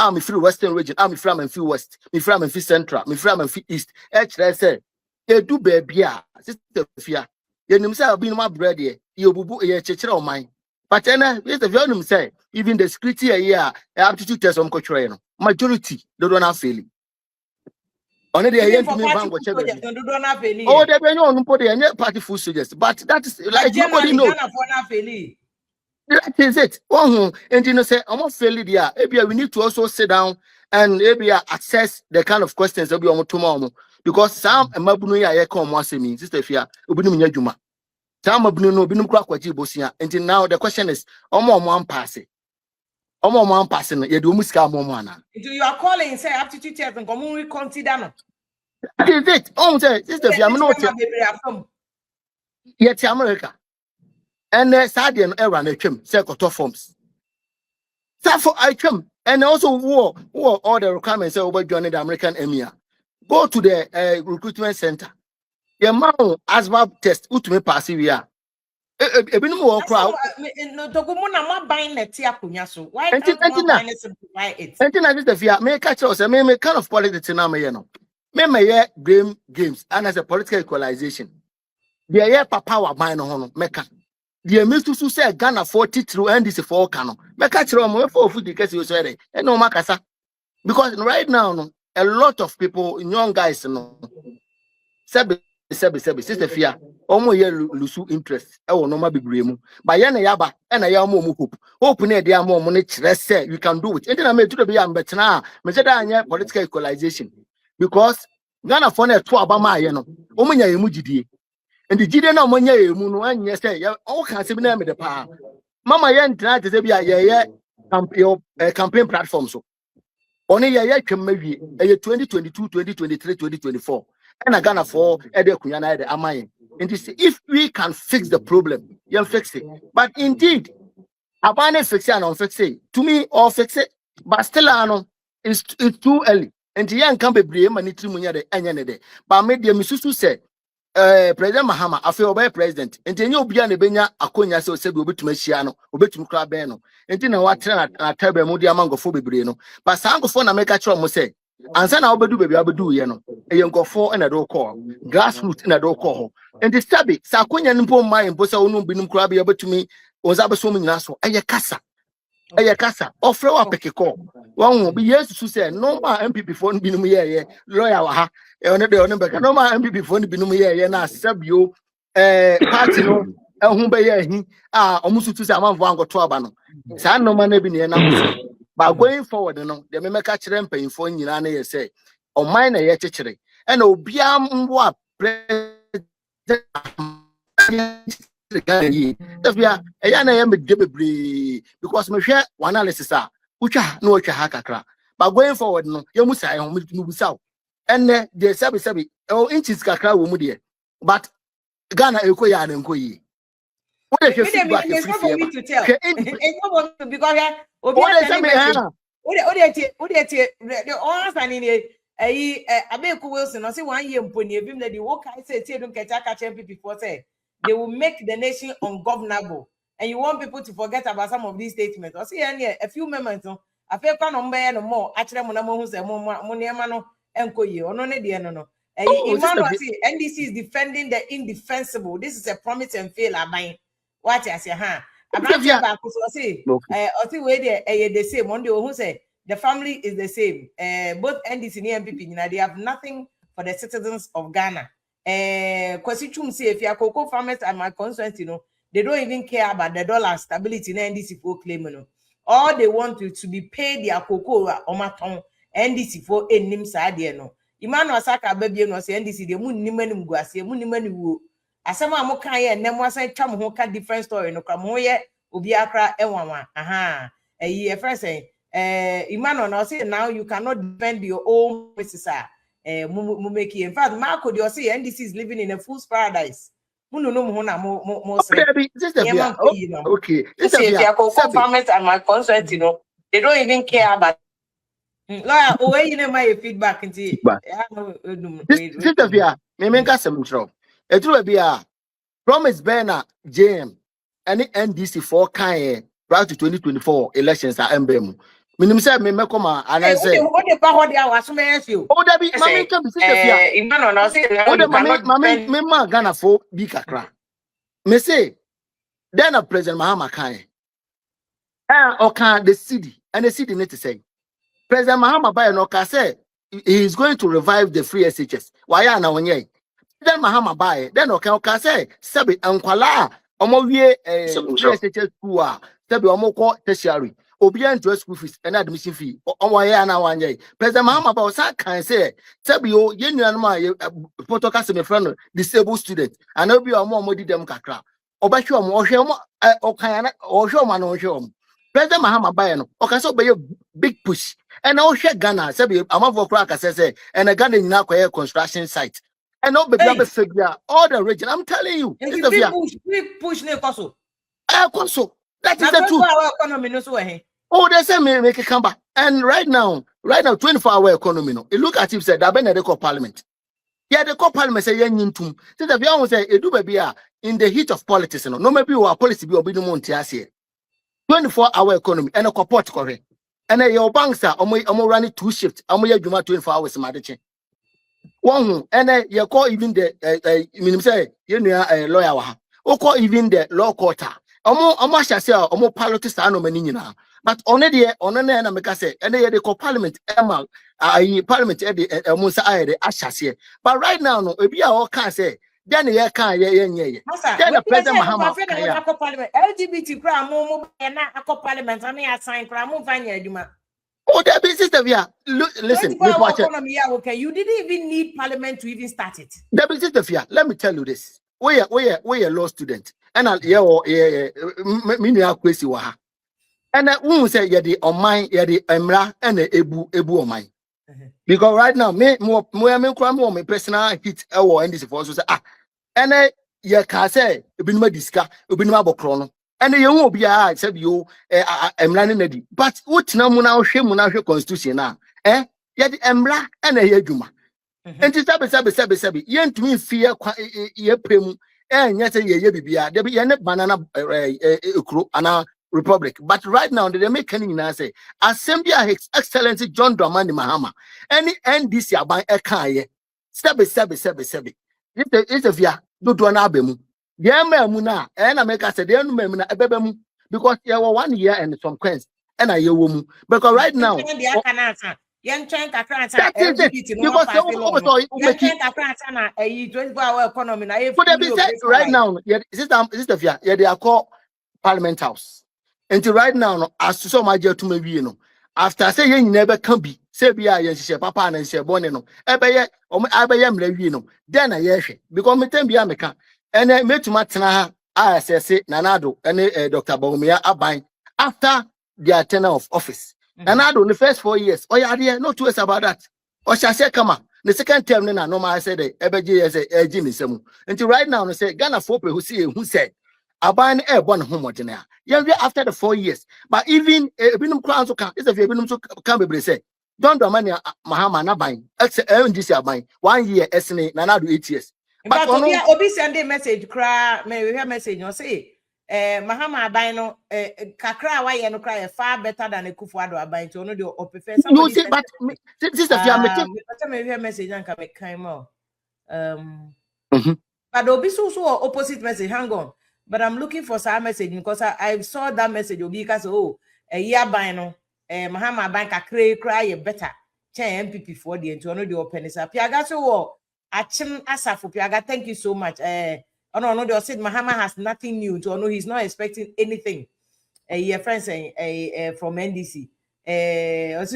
I'm free Western region, I'm from and free West, me from and free Central, me from and free East. Say, you do baby, sister fear. You himself being my bread here, you bubu ye church of mine. But then, yes, the venom say, even the security here, aptitude test on culture. Majority they don't have failing. Only they are to me van go check. Oh, they be no put the party full suggest, but that is like nobody knows. That is it. Oh, and you know say I'm not failing there. Maybe we need to also sit down and maybe assess the kind of questions that we want tomorrow because some mabunu ya come once me sister Fia obinu nya djuma. Some mabunu no binum kwa kwaji bosia. And now the question is omo pass it. Omo passing ye do muska ana. You are calling say aptitude test and community consider no. That is it. Oh, say sister Fia me no yet America. And Sadian era na twem say koto forms. So for I twem and also war all the requirements say over joining the American emir. Go to the recruitment center. Your man asbab test utumi pass we are. Ebinum wo crowd. No dogumo na ma ban na ti akonya so. Why can't one ban simplify it? Enti na sister Fia me catch us me kind of politics na me no. Me game games and as a political equalization. The papa wa ban no ho no meka. The minister to say Ghana 40 through NDC for Kano. Make a chiro for food because you said it. And no makasa. Because right now, no, a lot of people, young guys, no, Sebi, sister Fia, almost lose interest. I will not be green. By Yana Yaba, and I am more hope. Open it, they are more money, say you can do it. And then I made to be better now. Mr. Political equalization. Because Ghana for a 2 Obama, you know, Omanya Mujidi. And the Gideon no money, and yes, all kinds of name the power. Mama Yan tried to be campaign platform. So only a year can maybe 2022, 2023, 2024. And I gonna for Ede Kuyana the Amayan. And this if we can fix the problem, you'll fix it. But indeed, Abane fix it and unfix it. To me, or fix it, but still it's too early. And the young can be brave and it's the end. But made the Misusu say. President Mahama afi obey president enti enye obi a na benya akonya se osebi obetum ahia no obetum kra ben no enti na watre na tabe mu dia mangofo bebre no ba sangofo na meka kire mo se ansa na obedu bebi abedu ye no eye ngofo na do call grassroots na do call enti stabi sa akonya npo mai mpo se onu binum kra be obetumi onza beso mu nyina so eye kasa ofre wa pekeko wan be yesu say no ma MPP for binum ye lawyer wa ha on beka no ma MPP for binum ye na sabio party no ehun be ye hi omusutu say amanfo angoto aba no sa no ma na bi ne na so but going forward no de me meka kire mpanyimfo nyina na ye say oman na ye kekere na obia mbo a president Tafia, a yana yam bebre because me share one analysis ucha no ha kakra. But going forward, no, you must say on Mubusaw. And the sabi inches kakra wo mu de. But Ghana ekoya and enkoyi. What is your feedback? It's not for me to tell. It's not for me because the understanding Abeku Wilson, I say 1 year mponi ebim na the work I say don't catch MPP before say. They will make the nation ungovernable. And you want people to forget about some of these statements. I see a few moments. I feel kind of no more. Actually, NDC is defending the indefensible. This is a promise and fail. What I say, I say, the same. One day, who say the family is the same. Both NDC and MPP, they have nothing for the citizens of Ghana. Kwesichum say if you are cocoa farmers and my constituency, they don't even care about the dollar stability in NDC for claim. all they want to be paid their cocoa or maton NDC for a nim side no. Emmanuel Saka baby no say NDC the moon niman guasi, moon niman woo. Asama moka and then was I come who can different story no come here, Ubiakra Ewana. Aha, a year first say, Emmanuel now say now you cannot defend your own Mrs. Mumeki. In fact, Marco, you see NDC is living in a fool's paradise. Okay. If you farmers and my consultant, you know, they don't even care about. Lawyer, where you know my feedback into Sister, me make us some trouble. It will be a promise banner JM and NDC for kind right to 2024 elections are emblem. Minim say me come and I say what the power they are so many you. Oh, that be mommy come sister Fia. Oh, the mommy me Ghana for big kakra. Me say then a President Mahama kind. Or can the city and the city need to say President Mahama by no can say he is going to revive the free SHS. Why are now when then Mahama buy then okay say sabi ankwala omo wie free SHS school sabi omo ko tertiary obi ento school fees and admission fee omo ye na wanye President Mahama ba say can say sabi o ye nuanu ma protocol se me friend disabled student and obi omo di dem kakra obahwe omo ohwe omo okan na ohwe omo na ohwe omo President Mahama buy no okay so be big push and ohwe Ghana sabi amafo kra ka say and Ghana nyina koye construction site. And no baby, all the region. I'm telling you, push Nekoso. That is the truth. Economy no so Oh, they say make it come back. And right now, 24-hour economy. No, you look at it. Said that when they call parliament. Yeah, they call parliament say yen tum. Since the beyond say it do baby in the heat of politics. No, maybe our policy be obedient monte as here. 24-hour economy and a support correct. And your banks are running 2 shifts. Your Juma 24 hours. One and you call even the minimum say you know lawyer wa o call even the law court omo say omo politics no mani nyina but on na make say and they call parliament parliament e de omo say the ashase but right now no ebi a o can say then ye can ye then the president Mahama LGBT kra mo na akọ parliament and ya sign kra mo fanya aduma. Oh, that business that we are. Listen, okay. You didn't even need parliament to even start it. That business that we are. Let me tell you this. We are law student, and me crazy waha. And I won't say the omai, the emra, and the ebu omai. Because right now, me personal hit our NDC for say and can say ebinuma diska, ebinuma bokrono. And you won't be a said you running but what now Muna constitution now? Yet Emra and a Yeduma. And to sabi, yen to me fear ye prim and yet a yebia, there be a banana and republic. But right now, they make any say Assembly His Excellency John Dramani Mahama. Any NDC by a kaye. Sabi. It's a via do an abemu. Yeah, muna, and I make us say, dear Memuna, a baby, because you were 1 year and some queens, and I woman. Because right now, young Chan Kakranta, economy. Right now, yeah, they are called Parliament House. Until right now, as to so much to me, you know, after saying you never can be, say, be I, papa, and say, Bonino, I am Levino, then I yes, because me ten be American. And I met Matana, ISS, Nanado, and Dr. Bawumia Abai after their tenure of office. Nanado in the first 4 years. Oh, yeah, no two years about that. Or shall say, come on. The second term, no, I said, Ebeji as a genius. Until right now, they say, Ghana folk who said, Abai air one homogeneous. Yeah, after the 4 years. But even Binum Crowns is a Binum can be say, Don't Domania Mahama Nabai, NDC Abai, 1 year, SNA, Nanado 8 years. But Obi send a message, cry, may we have message, you say, Mahama Abino, Kakra, why you no cry far better than a Kufuado Abine to know or prefer somebody. You see, but this is maybe a message and can make kind more. But Obi so opposite message, hang on. But I'm looking for some message because I saw that message, Obi, because a year bino, Mahama Banka cry better. MPP for the to know the open up. Piaga so Achim Asafu Piaga, thank you so much. No, they said Mahama has nothing new to know he's not expecting anything. your friends from NDC.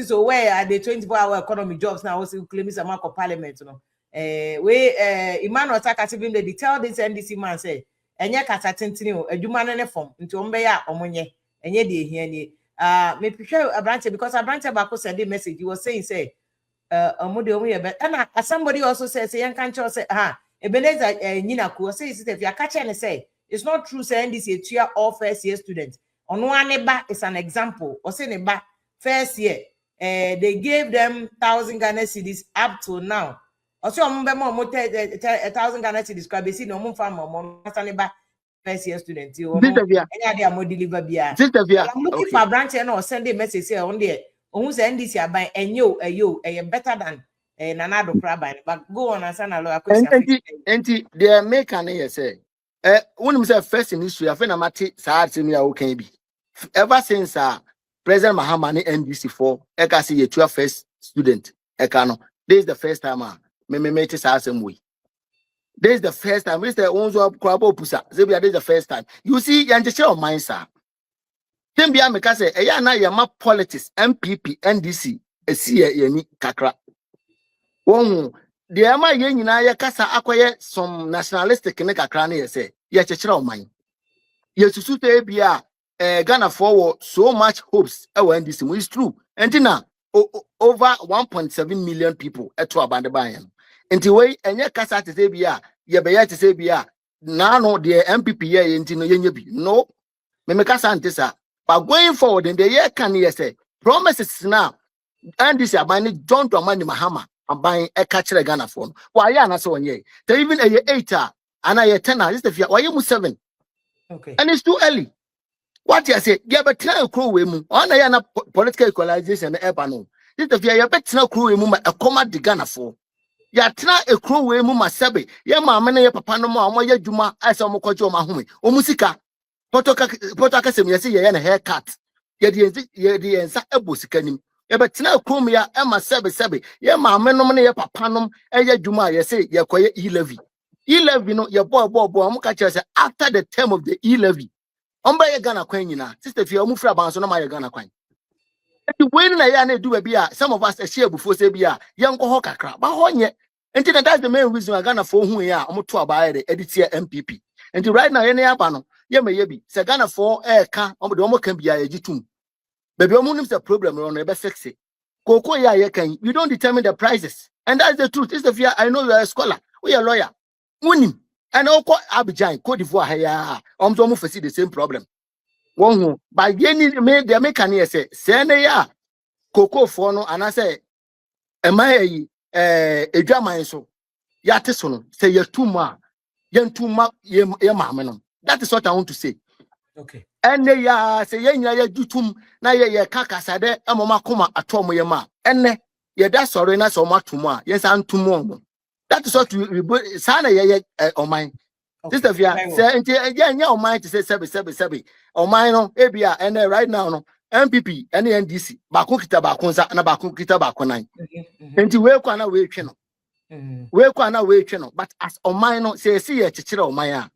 So where are the 24-hour economy jobs now? Also claiming some mark of parliament, you know. Emmanuel Takati they tell this NDC man say, and ya kata tintini, a human form into Ombeya Omonye, and ye de here. Me prepare a branch because a branch about said the message he was saying, say, and somebody also says, young can't say, Ebenezer Nina Ku says, if you are catching and say, it's not true, say NDC to all first year students. On one neighbor is an example, or say neighbor. First year, they gave them 1,000 Ghana cedis up to now. Also, I'm 1,000 Ghana cedis. Because see no more farm or first year student. I'm looking for a branch and or send a message here on there. Who's NDC by and you better than another crab. But go on and send a lot of questions. And they make an say. When we say first in history, I think I'm at it. Okay, ever since President Mahama NDC for eka see your first student ekano. This is the first time me make this way. This is the first time. Mr. Onzo Kwabo Pusa. This is the first time. You see, you understand your mind, sir. Timbia meka say eya na yama politics MPP NDC esi ye kakra. Won the ama ye nyina ye kasa akoye some nationalistic ne kakra na ye say ye chechira o mind. Ye susu te bia Ghana forward so much hopes NDC. It's true. And now over 1.7 million people at Abandabayan. And the way and your casa to say bia, ye be to say bia, now the MPP ye intino yenyebi. No, Memekasa antisa. But going forward in the year can ye say promises now. And this are buying John to Amani Mahama and buying a catcher Ghana phone. Why ya na so ye? They even a 8 and a 10. This the fear. Why you 7? Okay. And it's too early. What you say? Yeah, but tell crew we mu. On a political equalization ebano. This the fear. You bet tell crew we mu a comma the Ghana for. Ya tell a crew we mu masabe. Ya mama ya papa no mo ya juma as a mokojo mahumi. O musika. Potoka sem ya say ya na haircut. Ya the ensa ebosikanim. Ya bet tell crew me ya ema sebe. Ya mama no ya papa no ya juma ya say ya koye e-levy. E-levy no ya boy mo ka say after the term of the e-levy. Omba Ghana kwan nyina sister fie omu fra banso na ma Ghana kwan enti when na ya na do be a some of us a share before say be a yenko ho kakra ba ho nye enti that's the main reason Ghana for hu ya omo to abaye de editia MPP enti right now ye na aba no ye me bi se Ghana for ka omo de omo kan bia ye gitum baby omo nim se problem no e be fix it koko ya ye kan we don't determine the prices and that's the truth sister fie I know you are a scholar we are a lawyer munim. And also Abidjan, Cote d'Ivoire, here, almost face the same problem. One by any made the mechanic say, Sene Coco Fono, and I say, am I a drama so? Yatisono, say you're too much, young too much, ye mamma. That is what I want to say. Okay. And they say, ya do tum, na ye kakasade, a mama coma at Tom Yama, and ye that's sorry, not so much tomorrow. Yes, I'm tomorrow. That is what we sana ye on mine. Sister Fia say yeah on mine to say sebi. On mine no ebia and right now no MPP and NDC bako kita bako nsa na bako kita bako nan. Enti we kwa na we twe no. We kwa na we twe no but as on mine no say see ye chichire on mine a.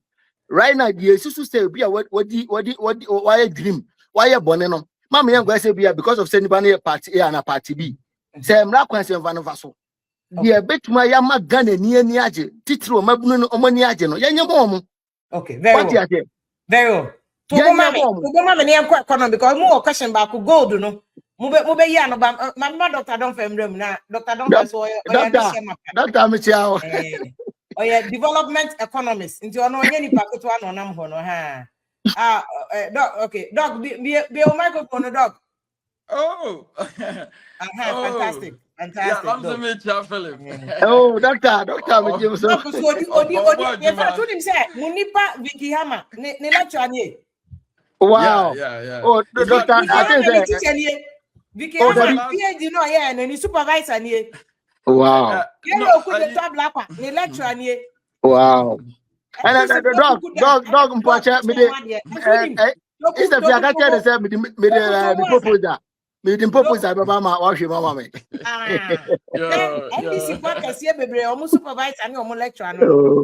Right now the susu say bia why dream why bone no. Mama yan go say bia because of say ni ba na party A and party B. Say mra kwan say mfa no fa so. Yeah, betuma ya magana ni aje titiro mabunu no omani aje no yenye mo. Okay, very well. Very well. To go mama ni enko economy because mo question back gold no. Mo be ya no ba mama doctor don femrem na doctor don pass doctor me chia o. Development economist. Nti ono onye ni paketo ano nam ho no ha. Doc okay, doc be o microphone doc. Oh. Fantastic. Yeah, I'm the Mitchell Philip. Oh, doctor, me give so. Odi. In fact, him say, Munipa Vicky Hammer, ne lecture ni. Wow. Yeah. Oh, doctor, I think say Vicky Hammer, PhD no here, and ni supervisor ni. Wow. You could the top black one, ne lecture ni. Wow. And dog mpacha me de. Is the fiaga tell say me the proposal. Me the proposal baba ma wa hwe mama me. NDC podcast here bebre omo supervisor ni omo lecturer no.